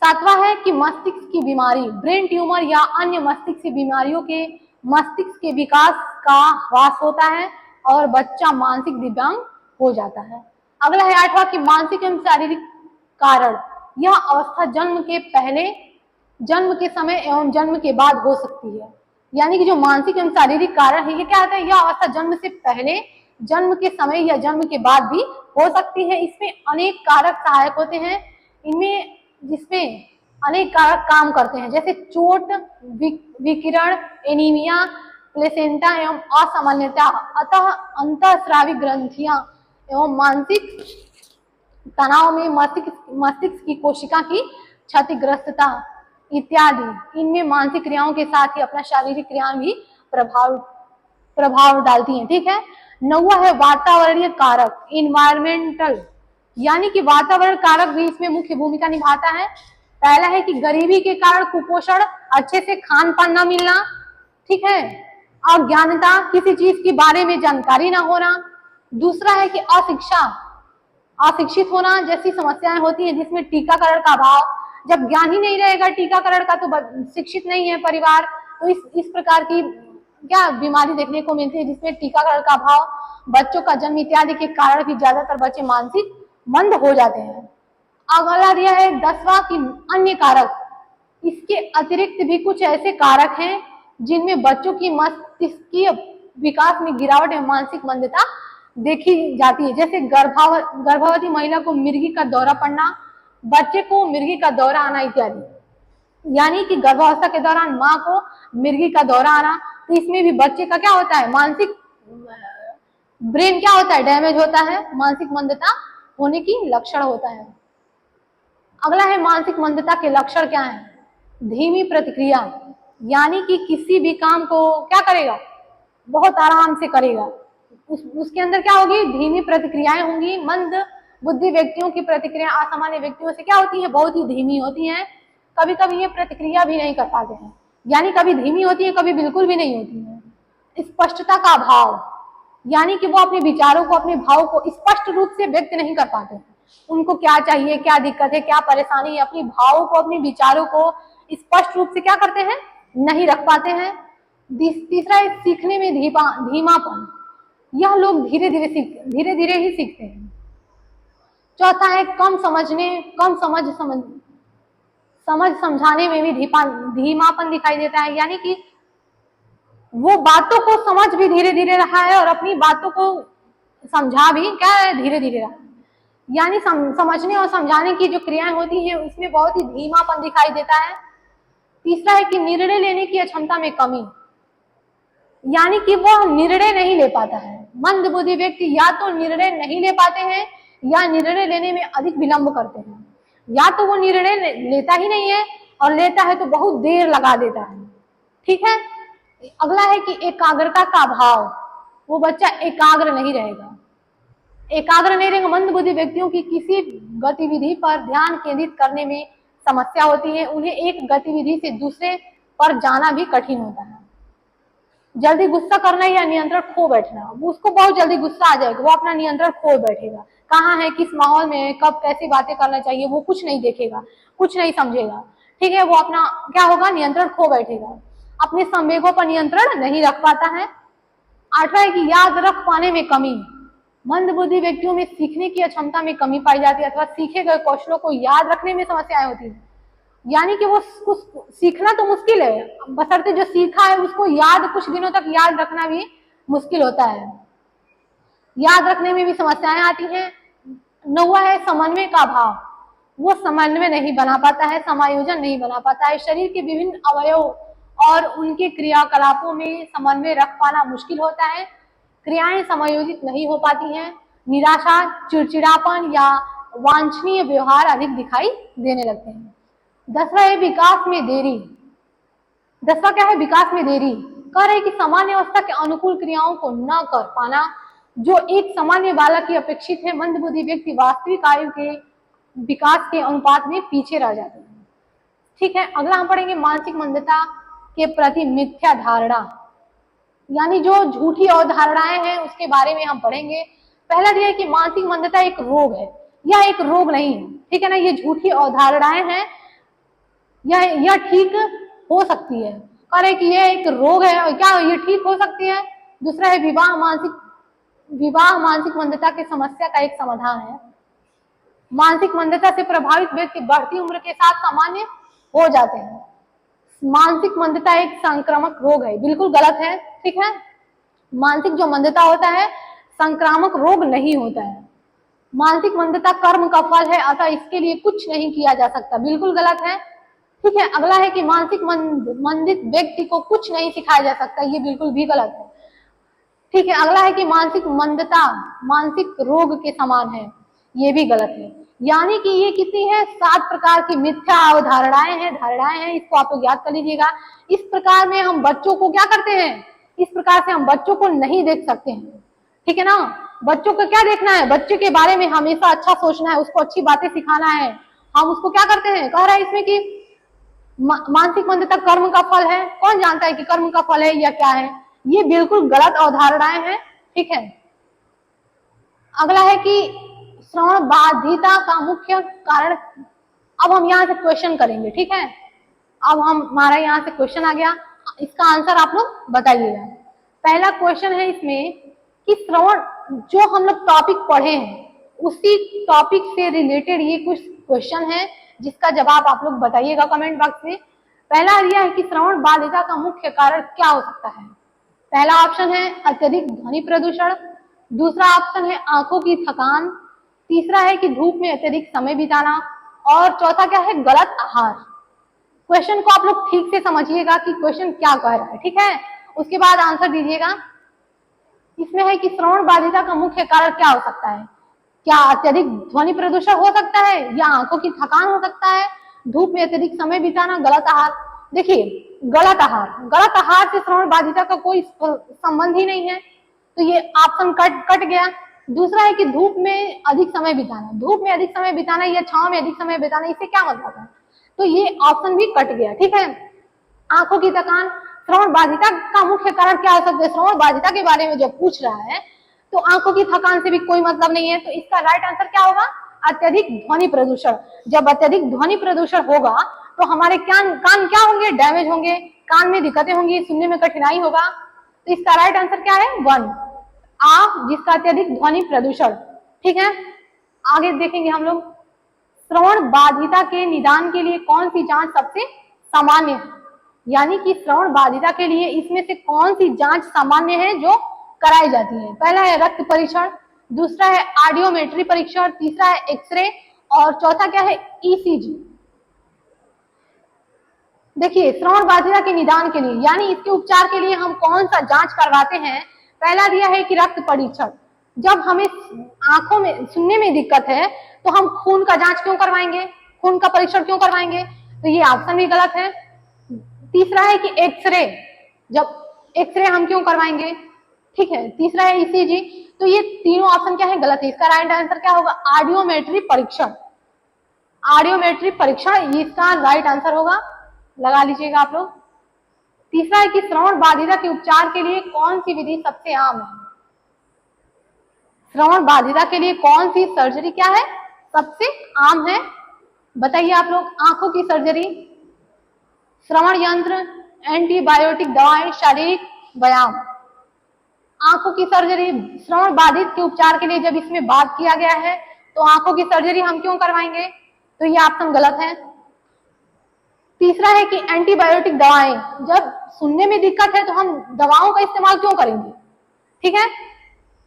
सातवां है कि मस्तिष्क की बीमारी, ब्रेन ट्यूमर या अन्य मस्तिष्क की बीमारियों के मस्तिष्क के विकास का ह्रास होता है और बच्चा मानसिक दिव्यांग हो जाता है। अगला है 8वां कि मानसिक एवं शारीरिक कारण। यह अवस्था जन्म के पहले, जन्म के समय एवं जन्म के बाद हो सकती है। यानी कि जो मानसिक एवं शारीरिक कारण है, ये क्या होता है? यह अवस्था जन्म से पहले, जन्म के समय या जन्म के बाद भी हो सकती है। इसमें अनेक कारक सहायक होते हैं, इनमें जिसमें अनेक कारक काम करते हैं, जैसे चोट, विकिरण, एनीमिया, प्लेसेंटा एवं असामान्यता, अतः अंतःस्रावी ग्रंथियां एवं मानसिक तनाव में मस्तिष्क की कोशिका की क्षतिग्रस्तता इत्यादि। इनमें मानसिक क्रियाओं के साथ ही अपना शारीरिक क्रियाएं भी प्रभाव डालती हैं, ठीक है। 9वां है वातावरणीय कारक, इन्वायरमेंटल यानी कि वातावरण कारक भी इसमें मुख्य भूमिका निभाता है। पहला है कि गरीबी के कारण कुपोषण, अच्छे से खान पान न मिलना, ठीक है, अज्ञानता, किसी चीज के बारे में जानकारी ना होना। दूसरा है कि अशिक्षा, अशिक्षित होना जैसी समस्याएं होती हैं, जिसमें टीकाकरण का अभाव, जब ज्ञान ही नहीं रहेगा टीकाकरण का तो शिक्षित नहीं है परिवार, तो इस प्रकार की क्या बीमारी देखने को मिलती है, जिसमें टीकाकरण का अभाव, बच्चों का जन्म इत्यादि के कारण भी ज्यादातर बच्चे मानसिक मंद हो जाते हैं। अगला दिया है 10वां की अन्य कारक। इसके अतिरिक्त भी कुछ ऐसे कारक हैं जिनमें बच्चों की मस्तिष्कीय विकास में गिरावट एवं मानसिक मंदता देखी जाती है, जैसे गर्भवती महिला को मिर्गी का दौरा पड़ना, बच्चे को मिर्गी का दौरा आना इत्यादि। यानी कि गर्भावस्था के दौरान माँ को मिर्गी का दौरा आना, तो इसमें भी बच्चे का क्या होता है, मानसिक ब्रेन क्या होता है, डैमेज होता है, मानसिक मंदता होने की लक्षण होता है। अगला है मानसिक मंदता के लक्षण क्या है, धीमी प्रतिक्रिया, यानी कि किसी भी काम को क्या करेगा, बहुत आराम से करेगा, उसके अंदर क्या होगी, धीमी प्रतिक्रियाएं होंगी। मंद बुद्धि व्यक्तियों की प्रतिक्रिया असामान्य व्यक्तियों से क्या होती है, बहुत ही धीमी होती हैं, कभी कभी ये प्रतिक्रिया भी नहीं कर पाते हैं, यानी कभी धीमी होती है, कभी बिल्कुल भी नहीं होती है। स्पष्टता का अभाव, यानी कि वो अपने विचारों को, अपने भाव को स्पष्ट रूप से व्यक्त नहीं कर पाते हैं, उनको क्या चाहिए, क्या दिक्कत है, क्या परेशानी है, अपने भावों को, अपने विचारों को स्पष्ट रूप से क्या करते हैं, नहीं रख पाते हैं। तीसरा है सीखने में धीमापन, यह लोग धीरे धीरे ही सीखते हैं। चौथा है कम समझाने में भी धीमापन दिखाई देता है, यानी कि वो बातों को समझ भी धीरे धीरे रहा है और अपनी बातों को समझा भी क्या है, धीरे धीरे रहा है, यानी समझने और समझाने की जो क्रियाएं होती हैं उसमें बहुत ही धीमापन दिखाई देता है। तीसरा है कि निर्णय लेने की क्षमता में कमी, यानी कि वह निर्णय नहीं ले पाता है। मंद बुद्धि व्यक्ति या तो निर्णय नहीं ले पाते हैं या निर्णय लेने में अधिक विलंब करते हैं, या तो वो निर्णय लेता ही नहीं है और लेता है तो बहुत देर लगा देता है, ठीक है। अगला है कि एकाग्रता का अभाव, वो बच्चा एकाग्र नहीं रहेगा, एकाग्र नहीं रहेगा। मंद बुद्धि व्यक्तियों की किसी गतिविधि पर ध्यान केंद्रित करने में समस्या होती है, उन्हें एक गतिविधि से दूसरे पर जाना भी कठिन होता है। जल्दी गुस्सा करना या नियंत्रण खो बैठना, उसको बहुत जल्दी गुस्सा आ जाएगा, वो अपना नियंत्रण खो बैठेगा, कहाँ है, किस माहौल में है, कब कैसी बातें करना चाहिए, वो कुछ नहीं देखेगा, कुछ नहीं समझेगा, ठीक है, वो अपना क्या होगा, नियंत्रण खो बैठेगा, अपने संवेगों पर नियंत्रण नहीं रख पाता है। आठवां है कि याद रख पाने में कमी, मंद बुद्धि व्यक्तियों में सीखने की क्षमता में कमी पाई जाती है, अथवा सीखे गए कौशलों को याद रखने में समस्याएं होती है, यानी कि वो कुछ सीखना तो मुश्किल है, बशर्ते जो सीखा है उसको याद, कुछ दिनों तक याद रखना भी मुश्किल होता है, याद रखने में भी समस्याएं आती हैं। 9वां है समन्वय का अभाव, वो समन्वय नहीं बना पाता है, समायोजन नहीं बना पाता है, शरीर के विभिन्न अवयव और उनके क्रियाकलापों में समन्वय रख पाना मुश्किल होता है, क्रियाएं समायोजित नहीं हो पाती हैं, निराशा, चिड़चिड़ापन या वांछनीय व्यवहार अधिक दिखाई देने लगते हैं। 10वां है विकास में देरी, 10वां क्या है, विकास में देरी, कह रहे कि सामान्य अवस्था के अनुकूल क्रियाओं को न कर पाना, जो एक सामान्य बालक की अपेक्षित है। मंद बुद्धि व्यक्ति वास्तविक आयु के विकास के अनुपात में पीछे रह जाते हैं, ठीक है। अगला हम पढ़ेंगे मानसिक मंदता के प्रति मिथ्या धारणा, यानी जो झूठी अवधारणाएं हैं उसके बारे में हम पढ़ेंगे। पहला दिया है कि मानसिक मंदता एक रोग है, यह एक रोग नहीं है, ठीक है ना, ये झूठी अवधारणाएं हैं, यह ठीक हो सकती है, कह रहे कि यह एक रोग है और क्या ये ठीक हो सकती है। दूसरा है विवाह मानसिक मंदता की समस्या का एक समाधान है। मानसिक मंदता से प्रभावित व्यक्ति बढ़ती उम्र के साथ सामान्य हो जाते हैं। मानसिक मंदता एक संक्रामक रोग है, बिल्कुल गलत है, ठीक है। मानसिक जो मंदता होता है संक्रामक रोग नहीं होता है, मानसिक मंदता कर्म का फल है, अतः इसके लिए कुछ नहीं किया जा सकता, बिल्कुल गलत है, ठीक है। अगला है कि मानसिक मंदित व्यक्ति को कुछ नहीं सिखाया जा सकता, ये बिल्कुल भी गलत है, ठीक है। अगला है कि मानसिक मंदता मानसिक रोग के समान है, ये भी गलत है, यानी कि ये कितनी है, 7 प्रकार की मिथ्या अवधारणाएं हैं, धारणाएं हैं, इसको आप लोग याद कर लीजिएगा। इस प्रकार में हम बच्चों को क्या करते हैं, इस प्रकार से हम बच्चों को नहीं देख सकते हैं, ठीक है ना। बच्चों को क्या देखना है, बच्चे के बारे में हमेशा अच्छा सोचना है, उसको अच्छी बातें सिखाना है। हम उसको क्या करते हैं, कह रहा है इसमें कि मानसिक मंदता कर्म का फल है। कौन जानता है कि कर्म का फल है या क्या है? ये बिल्कुल गलत अवधारणाएं हैं। ठीक है, अगला है कि श्रवण बाधिता का मुख्य कारण। अब हम यहाँ से क्वेश्चन करेंगे। ठीक है, अब हमारा यहाँ से क्वेश्चन आ गया, इसका आंसर आप लोग बताइएगा। पहला क्वेश्चन है इसमें कि श्रवण, जो हम लोग टॉपिक पढ़े हैं उसी टॉपिक से रिलेटेड ये कुछ क्वेश्चन है, जिसका जवाब आप लोग बताइएगा कमेंट बॉक्स में। पहला यह है कि श्रवण बाधिता का मुख्य कारण क्या हो सकता है। पहला ऑप्शन है अत्यधिक ध्वनि प्रदूषण, दूसरा ऑप्शन है आंखों की थकान, तीसरा है कि धूप में अत्यधिक समय बिताना, और चौथा क्या है, गलत आहार। क्वेश्चन को आप लोग ठीक से समझिएगा कि क्वेश्चन क्या कह रहा है। ठीक है, उसके बाद आंसर दीजिएगा। इसमें है कि श्रवण बाधिता का मुख्य कारण क्या हो सकता है। क्या अत्यधिक ध्वनि प्रदूषण हो सकता है, या आंखों की थकान हो सकता है, धूप में अत्यधिक समय बिताना, गलत आहार। देखिए, गलत आहार से श्रवण बाधिता का कोई संबंध ही नहीं है, तो ये ऑप्शन कट गया। दूसरा है कि धूप में अधिक समय बिताना, धूप में अधिक समय बिताना या छांव में अधिक समय बिताना, इससे क्या मतलब है, तो ये ऑप्शन भी कट गया। ठीक है, आंखों की थकान, श्रवण बाधिता का मुख्य कारण क्या हो सकता है, श्रवण बाधिता के बारे में जब पूछ रहा है तो आंखों की थकान से भी कोई मतलब नहीं है, तो इसका राइट आंसर क्या होगा, अत्यधिक ध्वनि प्रदूषण। जब अत्यधिक ध्वनि प्रदूषण होगा तो हमारे कान क्या होंगे, डैमेज होंगे, कान में दिक्कतें होंगी, सुनने में कठिनाई होगा। तो इसका राइट आंसर क्या है, 1 आ, जिसका अत्यधिक ध्वनि प्रदूषण। ठीक है, आगे देखेंगे हम लोग। श्रवण बाधिता के निदान के लिए कौन सी जांच सबसे सामान्य है, यानी कि श्रवण बाधिता के लिए इसमें से कौन सी जांच सामान्य है जो कराई जाती है। पहला है रक्त परीक्षण, दूसरा है ऑडियोमेट्री परीक्षण, तीसरा है एक्सरे, और चौथा क्या है, ईसीजी। देखिए, श्रवण बाधिता के निदान के लिए यानी इसके उपचार के लिए हम कौन सा जांच करवाते हैं। पहला दिया है कि रक्त परीक्षण। जब हमें आंखों में सुनने में दिक्कत है तो हम खून का जांच क्यों करवाएंगे, खून का परीक्षण क्यों करवाएंगे, तो ये ऑप्शन भी गलत है। तीसरा है कि एक्सरे, जब एक्सरे हम क्यों करवाएंगे। ठीक है, तीसरा है ईसीजी। तो ये तीनों ऑप्शन क्या है, गलत है। इसका राइट आंसर क्या होगा, ऑडियोमेट्री परीक्षण। ऑडियोमेट्री परीक्षण इसका राइट आंसर होगा, लगा लीजिएगा आप लोग। तीसरा है कि श्रवण बाधिता के उपचार के लिए कौन सी विधि सबसे आम है। श्रवण बाधिता के लिए कौन सी सर्जरी क्या है, सबसे आम है, बताइए आप लोग। आंखों की सर्जरी, श्रवण यंत्र, एंटीबायोटिक दवाएं, शारीरिक व्यायाम। आंखों की सर्जरी श्रवण बाधित के उपचार के लिए जब इसमें बात किया गया है तो आंखों की सर्जरी हम क्यों करवाएंगे, तो ये ऑप्शन गलत है। तीसरा है कि एंटीबायोटिक दवाएं, जब सुनने में दिक्कत है तो हम दवाओं का इस्तेमाल क्यों करेंगे। ठीक है,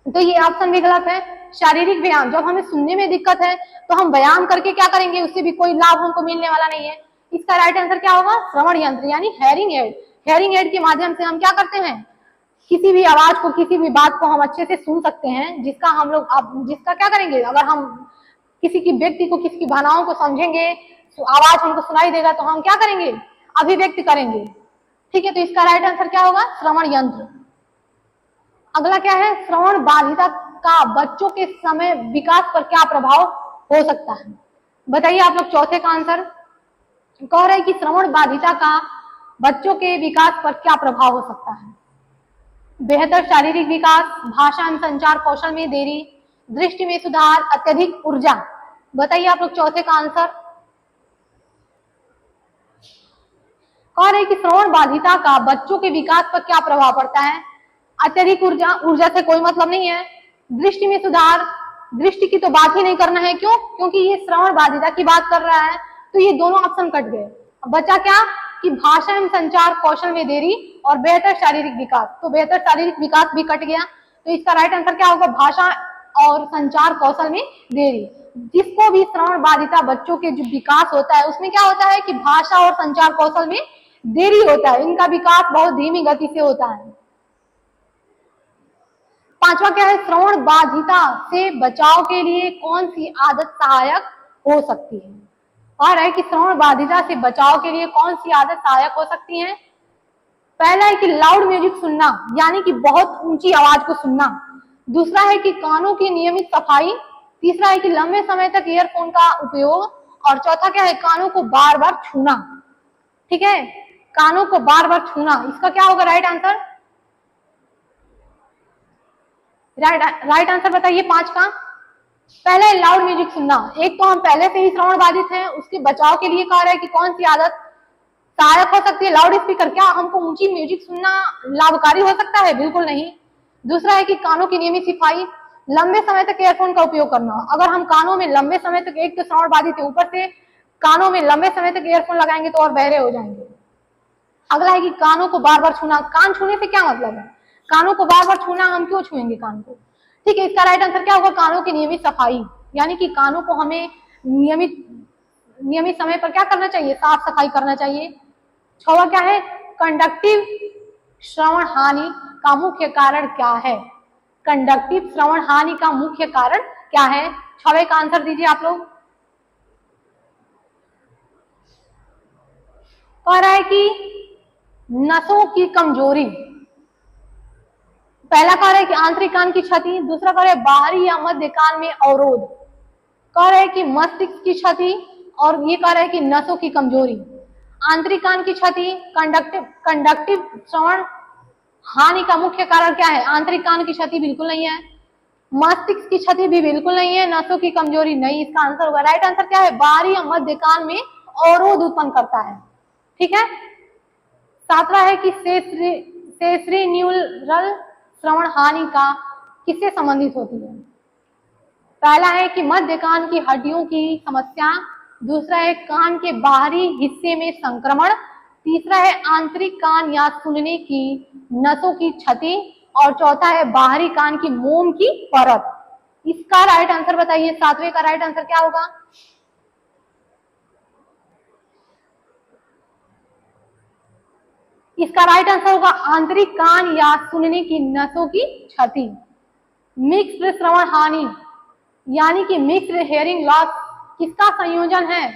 तो ये ऑप्शन भी गलत है। शारीरिक व्यायाम, जब हमें सुनने में दिक्कत है तो हम व्यायाम करके क्या करेंगे, उससे भी कोई लाभ हमको मिलने वाला नहीं है। इसका राइट आंसर क्या होगा, श्रवण यंत्र यानी हेयरिंग एड। हेयरिंग एड के माध्यम से हम क्या करते हैं, किसी भी आवाज को, किसी भी बात को हम अच्छे से सुन सकते हैं, जिसका हम लोग जिसका क्या करेंगे, अगर हम किसी की व्यक्ति को, किसी की भावनाओं को समझेंगे, तो आवाज हमको सुनाई देगा तो हम क्या करेंगे, अभिव्यक्त करेंगे। ठीक है, तो इसका राइट आंसर क्या होगा, श्रवण यंत्र। अगला क्या है, श्रवण बाधिता का बच्चों के समय विकास पर क्या प्रभाव हो सकता है, बताइए आप लोग। चौथे का आंसर कह रहे हैं कि श्रवण बाधिता का बच्चों के विकास पर क्या प्रभाव हो सकता है। बेहतर शारीरिक विकास, भाषा एवं संचार कौशल में देरी, दृष्टि में सुधार, अत्यधिक ऊर्जा। बताइए आप लोग चौथे का आंसर। कह रहे हैं कि श्रवण बाधिता का बच्चों के विकास पर क्या प्रभाव पड़ता है। अत्यधिक ऊर्जा, ऊर्जा से कोई मतलब नहीं है। दृष्टि में सुधार, दृष्टि की तो बात ही नहीं करना है, क्यों, क्योंकि ये श्रवण बाधिता की बात कर रहा है, तो ये दोनों ऑप्शन कट गए। बचा क्या कि भाषा एवं संचार कौशल में देरी और बेहतर शारीरिक विकास, तो बेहतर शारीरिक विकास भी कट गया। तो इसका राइट आंसर क्या होगा, भाषा और संचार कौशल में देरी। जिसको भी श्रवण बाधिता बच्चों के जो विकास होता है उसमें क्या होता है कि भाषा और संचार कौशल में देरी होता है, इनका विकास बहुत धीमी गति से होता है। पांचवा क्या है, श्रवण बाधिता से बचाव के लिए कौन सी आदत सहायक हो सकती है। और है कि श्रवण बाधिता से बचाव के लिए कौन सी आदत सहायक हो सकती है। पहला है कि लाउड म्यूजिक सुनना, यानी कि बहुत ऊंची आवाज को सुनना, दूसरा है कि कानों की नियमित सफाई, तीसरा है कि लंबे समय तक ईयरफोन का उपयोग, और चौथा क्या है, कानों को बार बार छूना। ठीक है, कानों को बार बार छूना, इसका क्या होगा राइट आंसर? राइट आंसर बताइए 5 का। पहला है लाउड म्यूजिक सुनना। एक तो हम पहले से ही श्रवण बाधित हैं, उसके बचाव के लिए कह रहे हैं कि कौन सी आदत सहायक हो सकती है? Loud speaker. क्या हमको ऊंची म्यूजिक सुनना लाभकारी हो सकता है? बिल्कुल नहीं। दूसरा है कि कानों की नियमित सफाई, लंबे समय तक ईयरफोन का उपयोग करना। अगर हम कानों में लंबे समय तक, एक तो श्रवण बाधित है, ऊपर से कानों में लंबे समय तक ईयरफोन लगाएंगे तो और बहरे हो जाएंगे। अगला है कि कानों को बार बार छूना। कान छूने से क्या मतलब है? कानों को बार बार छूना, हम क्यों छुएंगे कान को? ठीक है, इसका राइट आंसर क्या होगा? कानों की नियमित सफाई, यानी कि कानों को हमें नियमित समय पर क्या करना चाहिए? साफ सफाई करना चाहिए। छवा क्या है? कंडक्टिव श्रवण हानि का मुख्य कारण क्या है? कंडक्टिव श्रवण हानि का मुख्य कारण क्या है? छवे का आंसर दीजिए आप लोग। कह रहा है कि नसों की कमजोरी। पहला कह रहा है कि आंतरिक कान की क्षति, दूसरा कह रहा है बाहरी या मध्य कान में अवरोध, कह रहे हैं कि मस्तिष्क की क्षति, और ये कह रहे हैं कि नसों की कमजोरी। आंतरिक कान की क्षति, कंडक्टिव श्रवण हानि का मुख्य कारण क्या है? आंतरिक कान की क्षति बिल्कुल नहीं है, मस्तिष्क की क्षति भी बिल्कुल नहीं है, नसों की कमजोरी नहीं। इसका आंसर होगा, राइट आंसर क्या है? बाहरी या मध्य कान में अवरोध उत्पन्न करता है। ठीक है। सातवां है कि सेसरी न्यूरल श्रवण हानि का किससे संबंधित होती है? पहला है कि मध्य कान की हड्डियों की समस्या, दूसरा है कान के बाहरी हिस्से में संक्रमण, तीसरा है आंतरिक कान या सुनने की नसों की क्षति, और चौथा है बाहरी कान की मोम की परत। इसका राइट आंसर बताइए। सातवें का राइट आंसर क्या होगा? इसका राइट आंसर होगा आंतरिक कान या सुनने की नसों की क्षति। मिक्स्ड श्रवण हानि, यानी कि मिक्स्ड हेयरिंग लॉस किसका संयोजन है?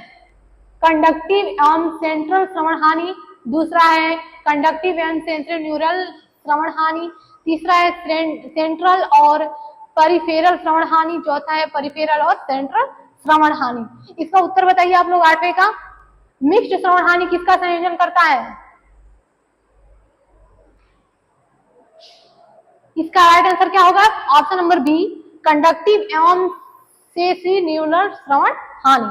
कंडक्टिव एवं सेंट्रल श्रवण हानि, दूसरा है कंडक्टिव एवं सेंट्रल न्यूरल श्रवण हानि, तीसरा है सेंट्रल और परिफेरल श्रवण हानि, चौथा है परिफेरल और सेंट्रल श्रवण हानि। इसका उत्तर बताइए आप लोग। 8वें का मिक्स्ड श्रवण हानि किसका संयोजन करता है? इसका राइट आंसर क्या होगा? ऑप्शन नंबर बी, कंडक्टिव एवं सेंट्रल न्यूरल श्रवण हानि।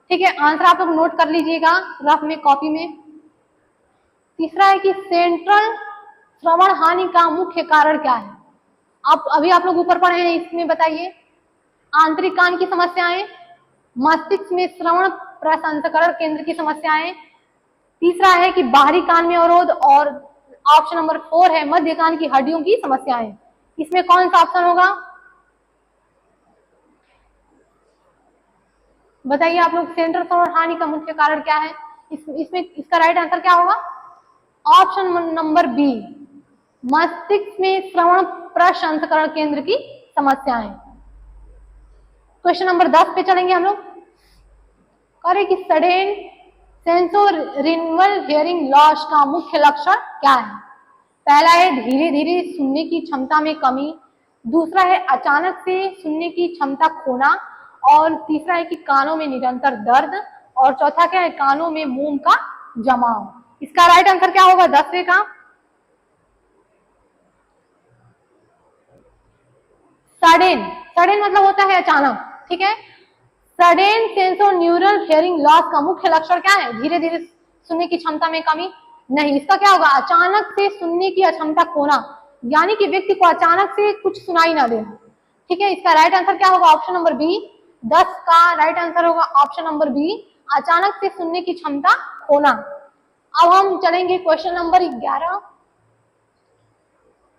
ठीक है, आंसर आप लोग नोट कर लीजिएगा रफ में, कॉपी में। तीसरा है कि सेंट्रल श्रवण हानि का मुख्य कारण क्या है? आप लोग ऊपर पढ़े हैं, इसमें बताइए। आंतरिक कान की समस्याएं, मस्तिष्क में श्रवण प्रसंस्करण केंद्र की समस्याएं, तीसरा है कि बाहरी कान में अवरोध, और ऑप्शन नंबर 4 है मध्य कान की हड्डियों की समस्याएं। इसमें कौन सा ऑप्शन होगा बताइए आप लोग? सेंट्रल श्रवण हानि का मुख्य कारण क्या है? इसमें इसका राइट आंसर क्या होगा? ऑप्शन नंबर बी, मस्तिष्क में श्रवण प्रसंस्करण केंद्र की समस्याएं। क्वेश्चन नंबर 10 पे चलेंगे हम लोग। करें कि सडन सेंसोरिनल हियरिंग लॉस का मुख्य लक्षण क्या है? पहला है धीरे धीरे सुनने की क्षमता में कमी, दूसरा है अचानक से सुनने की क्षमता खोना, और तीसरा है कि कानों में निरंतर दर्द, और चौथा क्या है? कानों में मोम का जमाव। इसका राइट आंसर क्या होगा 10वें का? सडन, सडन मतलब होता है अचानक। ठीक है, सडन सेंसोन्यूरल हियरिंग लॉस का मुख्य लक्षण क्या है? धीरे धीरे सुनने की क्षमता में कमी नहीं। इसका क्या होगा? अचानक से सुनने की अक्षमता खोना, यानी कि व्यक्ति को अचानक से कुछ सुनाई ना देना। ठीक है, इसका राइट आंसर क्या होगा? Option number B. 10 का राइट आंसर होगा ऑप्शन नंबर बी, अचानक से सुनने की क्षमता खोना। अब हम चलेंगे क्वेश्चन नंबर 11।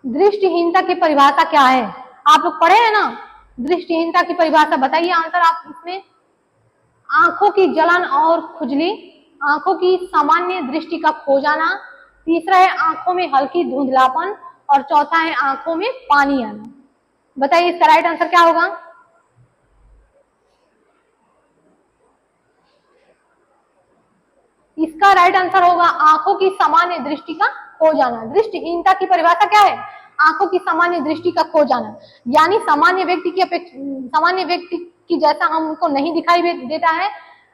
दृष्टिहीनता की परिभाषा क्या है? आप लोग पढ़े हैं ना? दृष्टिहीनता की परिभाषा बताइए आंसर आप इसमें। आंखों की जलन और खुजली, आंखों की सामान्य दृष्टि का खो जाना, तीसरा है आंखों में हल्की धुंधलापन, और चौथा है आंखों में पानी आना। बताइए इसका राइट आंसर क्या होगा? इसका राइट आंसर होगा आंखों की सामान्य दृष्टि का खो जाना। दृष्टिहीनता की परिभाषा क्या है? आंखों की सामान्य दृष्टि का खो जाना, यानी सामान्य व्यक्ति की जैसा हमको नहीं दिखाई देता है,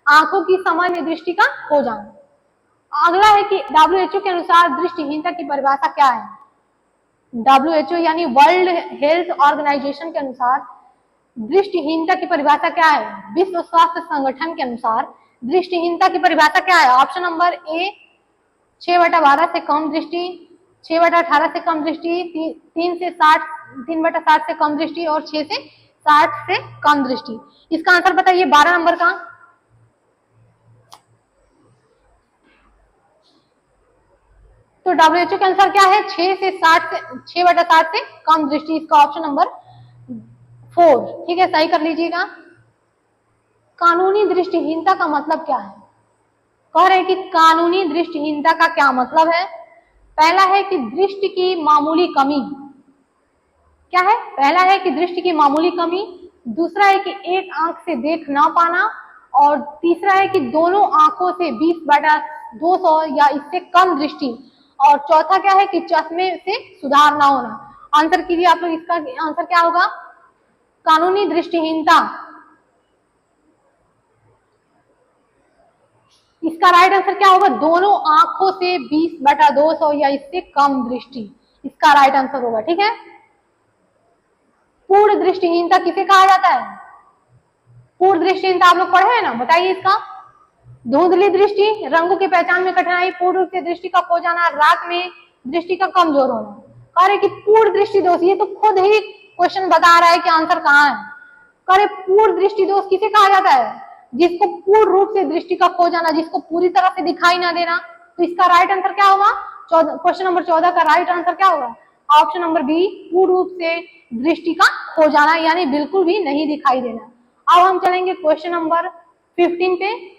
आंखों की सामान्य दृष्टि का खो जाना। अगला है कि WHO के अनुसार दृष्टिहीनता की परिभाषा क्या है? WHO यानी वर्ल्ड हेल्थ ऑर्गेनाइजेशन के अनुसार दृष्टिहीनता की परिभाषा क्या है? विश्व स्वास्थ्य संगठन के अनुसार दृष्टिहीनता की परिभाषा क्या है? ऑप्शन नंबर ए 6/12 से कम दृष्टि, 6/18 से कम दृष्टि, 3/60 से कम दृष्टि और 6 से 60 से कम दृष्टि। इसका आंसर बताइए 12 नंबर का। तो WHO के अनुसार क्या है? 6/60 से कम दृष्टि। इसका ऑप्शन नंबर 4, ठीक है, सही कर लीजिएगा। कानूनी दृष्टिहीनता का मतलब क्या है? कह रहे हैं कि कानूनी दृष्टिहीनता का क्या मतलब है? पहला है कि दृष्टि की मामूली कमी। क्या है? पहला है कि दृष्टि की मामूली कमी, दूसरा है कि एक आंख से देख ना पाना, और तीसरा है कि दोनों आंखों से 20/200 या इससे कम दृष्टि, और चौथा क्या है कि चश्मे से सुधार ना होना। आंसर कीजिए आप लोग, इसका आंसर क्या होगा? कानूनी दृष्टिहीनता, इसका राइट आंसर क्या होगा? दोनों आंखों से 20/200 या इससे कम दृष्टि, इसका राइट आंसर होगा। ठीक है, पूर्ण दृष्टिहीनता किसे कहा जाता है? पूर्ण दृष्टिहीनता आप लोग पढ़े हैं ना, बताइए इसका। धुंधली दृष्टि, रंगों की पहचान में कठिनाई, पूर्ण रूप से दृष्टि का खो जाना, रात में दृष्टि का कमजोर होना। कह रहे कि पूर्ण दृष्टि दोष, ये तो खुद ही क्वेश्चन बता रहा है कि आंसर कहाँ है। कह रहे पूर्ण दृष्टि दोष किसे कहा जाता है? जिसको पूर्ण रूप से दृष्टि का खो जाना, जिसको पूरी तरह से दिखाई ना देना। तो इसका राइट आंसर क्या होगा? क्वेश्चन नंबर 14 का राइट आंसर क्या होगा? ऑप्शन नंबर बी, पूर्ण रूप से दृष्टि का खो जाना, यानी बिल्कुल भी नहीं दिखाई देना। अब हम चलेंगे क्वेश्चन नंबर 15 पे।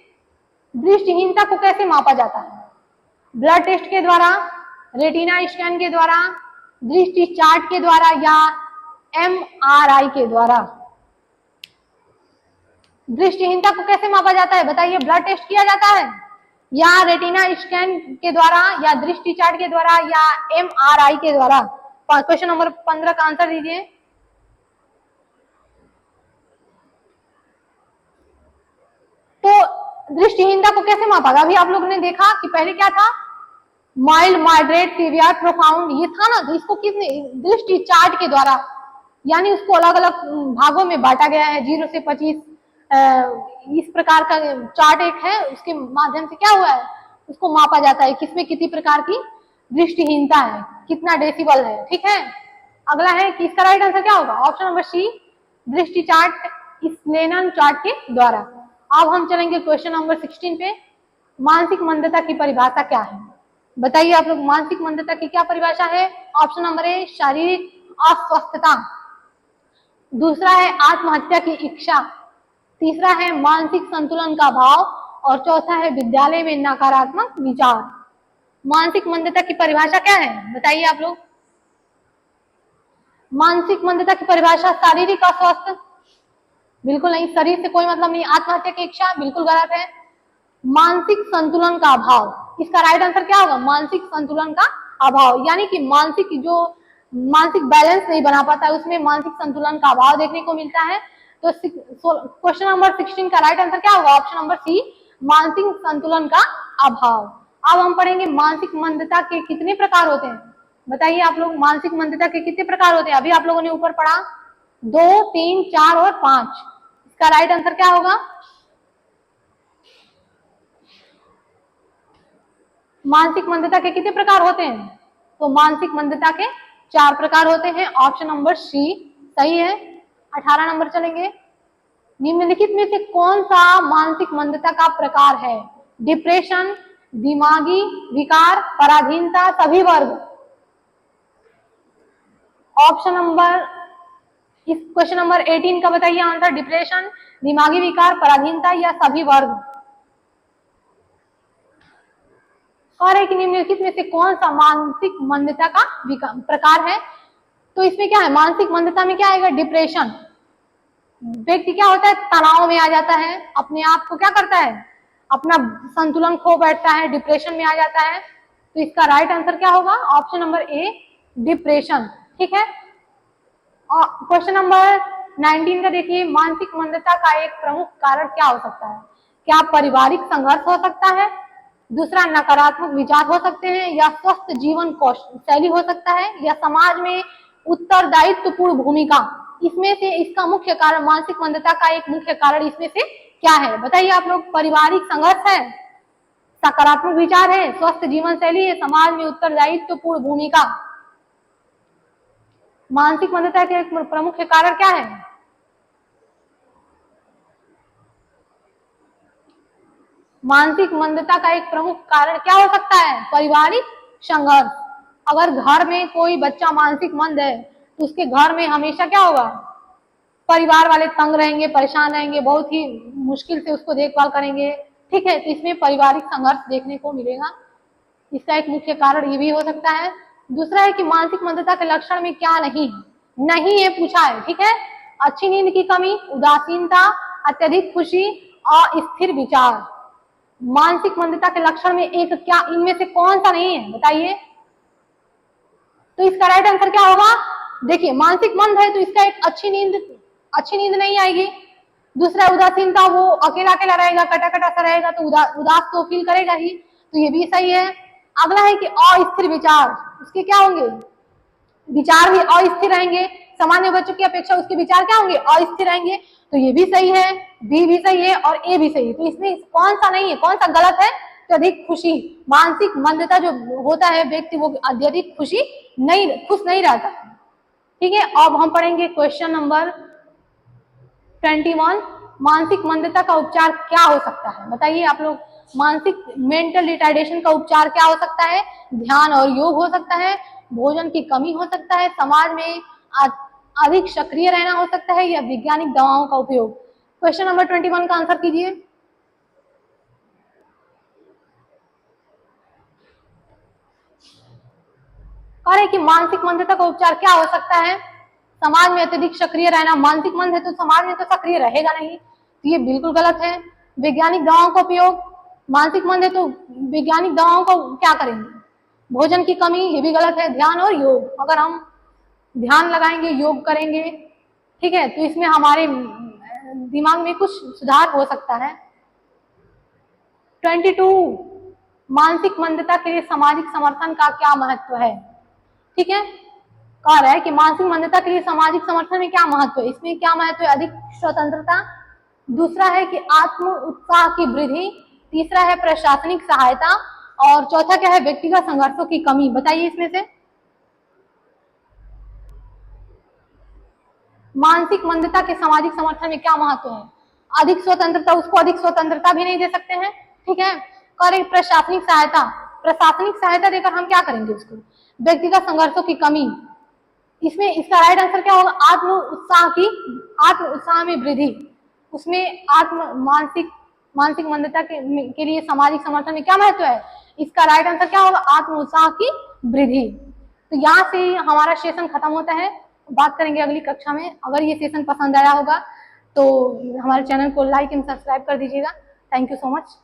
दृष्टिहीनता को कैसे मापा जाता है? ब्लड टेस्ट के द्वारा, रेटिना स्कैन के द्वारा, दृष्टि चार्ट के द्वारा, या MRI के द्वारा? दृष्टिहीनता को कैसे मापा जाता है बताइए? ब्लड टेस्ट किया जाता है, या रेटिना स्कैन के द्वारा, या दृष्टि चार्ट के द्वारा, या MRI के द्वारा? क्वेश्चन नंबर 15 का आंसर दीजिए। तो दृष्टिहीनता को कैसे मापा? अभी आप लोगों ने देखा कि पहले क्या था? माइल्ड, मॉडरेट, सीवियर, प्रोफाउंड, ये था ना। तो इसको किसने? दृष्टि चार्ट के द्वारा, यानी उसको अलग अलग भागों में बांटा गया है, 0 से 25 इस प्रकार का चार्ट एक है, उसके माध्यम से क्या हुआ है, उसको मापा जाता है किसमें कितनी प्रकार की दृष्टिहीनता है, कितना डेसिबल है। ठीक है, अगला है कि इसका राइट आंसर क्या होगा? ऑप्शन नंबर सी, दृष्टि चार्ट स्लेनन चार्ट के द्वारा। अब हम चलेंगे क्वेश्चन नंबर 16 पे। मानसिक मंदता की परिभाषा क्या है? बताइए आप लोग, मानसिक मंदता की क्या परिभाषा है? ऑप्शन नंबर ए, शारीरिक अस्वस्थता, दूसरा है आत्महत्या की इच्छा, तीसरा है मानसिक संतुलन का अभाव, और चौथा है विद्यालय में नकारात्मक विचार। मानसिक मंदता की परिभाषा क्या है बताइए आप लोग? मानसिक मंदता की परिभाषा शारीरिक अस्वस्थ, बिल्कुल नहीं, शरीर से कोई मतलब नहीं। आत्महत्या की इच्छा, बिल्कुल गलत है। मानसिक संतुलन का अभाव, इसका राइट आंसर क्या होगा? मानसिक संतुलन का अभाव, यानी कि मानसिक बैलेंस नहीं बना पाता है, उसमें मानसिक संतुलन का अभाव देखने को मिलता है। तो क्वेश्चन नंबर 16 का राइट आंसर क्या होगा? ऑप्शन नंबर सी, मानसिक संतुलन का अभाव। अब हम पढ़ेंगे मानसिक मंदता के कितने प्रकार होते हैं। बताइए आप लोग, मानसिक मंदता के कितने प्रकार होते हैं? अभी आप लोगों ने ऊपर पढ़ा 2, 3, 4 और 5। इसका राइट आंसर क्या होगा? मानसिक मंदता के कितने प्रकार होते हैं? तो मानसिक मंदता के 4 प्रकार होते हैं। ऑप्शन नंबर सी सही है। 18 नंबर चलेंगे। निम्नलिखित में से कौन सा मानसिक मंदता का प्रकार है? डिप्रेशन, दिमागी विकार, पराधीनता, सभी वर्ग? ऑप्शन नंबर, इस क्वेश्चन नंबर 18 का बताइए आंसर। डिप्रेशन, दिमागी विकार, पराधीनता, या सभी वर्ग? और एक निम्नलिखित में से कौन सा मानसिक मंदता का प्रकार है? तो इसमें क्या है? मानसिक मंदता में क्या आएगा? डिप्रेशन। व्यक्ति क्या होता है? तनाव में आ जाता है, अपने आप को क्या करता है? अपना संतुलन खो बैठता है, डिप्रेशन में आ जाता है। तो इसका राइट आंसर क्या होगा? Option number A, depression. ठीक है। क्वेश्चन नंबर 19 का देखिए, मानसिक मंदता का एक प्रमुख कारण क्या हो सकता है? क्या पारिवारिक संघर्ष हो सकता है, दूसरा नकारात्मक विचार हो सकते हैं, या स्वस्थ जीवन शैली हो सकता है, या समाज में उत्तरदायित्वपूर्ण भूमिका? इसमें से इसका मुख्य कारण, मानसिक मंदता का एक मुख्य कारण इसमें से क्या है? बताइए आप लोग। पारिवारिक संघर्ष है, सकारात्मक विचार है, स्वस्थ जीवन शैली है, समाज में उत्तरदायित्वपूर्ण भूमिका। मानसिक मंदता के एक प्रमुख कारण क्या है? मानसिक मंदता का एक प्रमुख कारण क्या हो सकता है? पारिवारिक संघर्ष। अगर घर में कोई बच्चा मानसिक मंद है तो उसके घर में हमेशा क्या होगा? परिवार वाले तंग रहेंगे, परेशान रहेंगे, बहुत ही मुश्किल से उसको देखभाल करेंगे। ठीक है, तो इसमें पारिवारिक संघर्ष देखने को मिलेगा। इसका एक मुख्य कारण ये भी हो सकता है। दूसरा है कि मानसिक मंदता के लक्षण में क्या नहीं है? नहीं है पूछा है, ठीक है। अच्छी नींद की कमी, उदासीनता, अत्यधिक खुशी, अस्थिर विचार। मानसिक मंदता के लक्षण में एक क्या, इनमें से कौन सा नहीं है? बताइए। तो इसका राइट आंसर क्या होगा? देखिए, मानसिक मंद है तो इसका एक अच्छी नींद नहीं आएगी। दूसरा उदासीनता, वो अकेला अकेला रहेगा, कटा कटा सा रहेगा, तो उदास तो फील करेगा ही, तो ये भी सही है। अगला है कि अस्थिर विचार, उसके क्या होंगे? विचार भी अस्थिर रहेंगे। सामान्य बच्चों की अपेक्षा उसके विचार क्या होंगे? अस्थिर रहेंगे, तो ये भी सही है, बी भी सही है और ए भी सही है। तो इसमें कौन सा नहीं है, कौन सा गलत है? अत्यधिक खुशी। मानसिक मंदता जो होता है व्यक्ति, वो अत्यधिक खुश नहीं रहता। ठीक है, अब हम पढ़ेंगे क्वेश्चन नंबर 21। मानसिक मंदता का उपचार क्या हो सकता है? बताइए आप लोग। मानसिक मेंटल रिटार्डेशन का उपचार क्या हो सकता है? ध्यान और योग हो सकता है, भोजन की कमी हो सकता है, समाज में अधिक सक्रिय रहना हो सकता है, या वैज्ञानिक दवाओं का उपयोग। क्वेश्चन नंबर 21 का आंसर कीजिए। कह रहे कि मानसिक मंदता का उपचार क्या हो सकता है? समाज में अत्यधिक सक्रिय रहना। मानसिक मंद है तो समाज में तो सक्रिय रहेगा नहीं, तो ये बिल्कुल गलत है। वैज्ञानिक दवाओं का उपयोग, मानसिक मंद है तो वैज्ञानिक दवाओं का क्या करेंगे? भोजन की कमी, ये भी गलत है। ध्यान और योग, अगर हम ध्यान लगाएंगे, योग करेंगे, ठीक है, तो इसमें हमारे दिमाग में कुछ सुधार हो सकता है। 22, मानसिक मंदता के लिए सामाजिक समर्थन का क्या महत्व है? ठीक है, कह रहा है कि मानसिक मंदता के लिए सामाजिक समर्थन में क्या महत्व है? इसमें क्या महत्व है? अधिक स्वतंत्रता, दूसरा है कि आत्म उत्साह की वृद्धि, तीसरा है प्रशासनिक सहायता, और चौथा क्या है? व्यक्तिगत संघर्षों की कमी। बताइए इसमें से। मानसिक मंदता के सामाजिक समर्थन में क्या महत्व है? अधिक स्वतंत्रता, उसको अधिक स्वतंत्रता भी नहीं दे सकते हैं, ठीक है। और प्रशासनिक सहायता, प्रशासनिक सहायता देकर हम क्या करेंगे उसको? व्यक्तिगत संघर्षों की कमी। इसमें इसका राइट आंसर क्या होगा? आत्म उत्साह में वृद्धि। उसमें मानसिक मंदता के लिए सामाजिक समर्थन में क्या महत्व है? इसका राइट आंसर क्या होगा? आत्म उत्साह की वृद्धि। तो यहाँ से हमारा सेशन खत्म होता है। बात करेंगे अगली कक्षा में। अगर ये सेशन पसंद आया होगा तो हमारे चैनल को लाइक एंड सब्सक्राइब कर दीजिएगा। Thank you so much.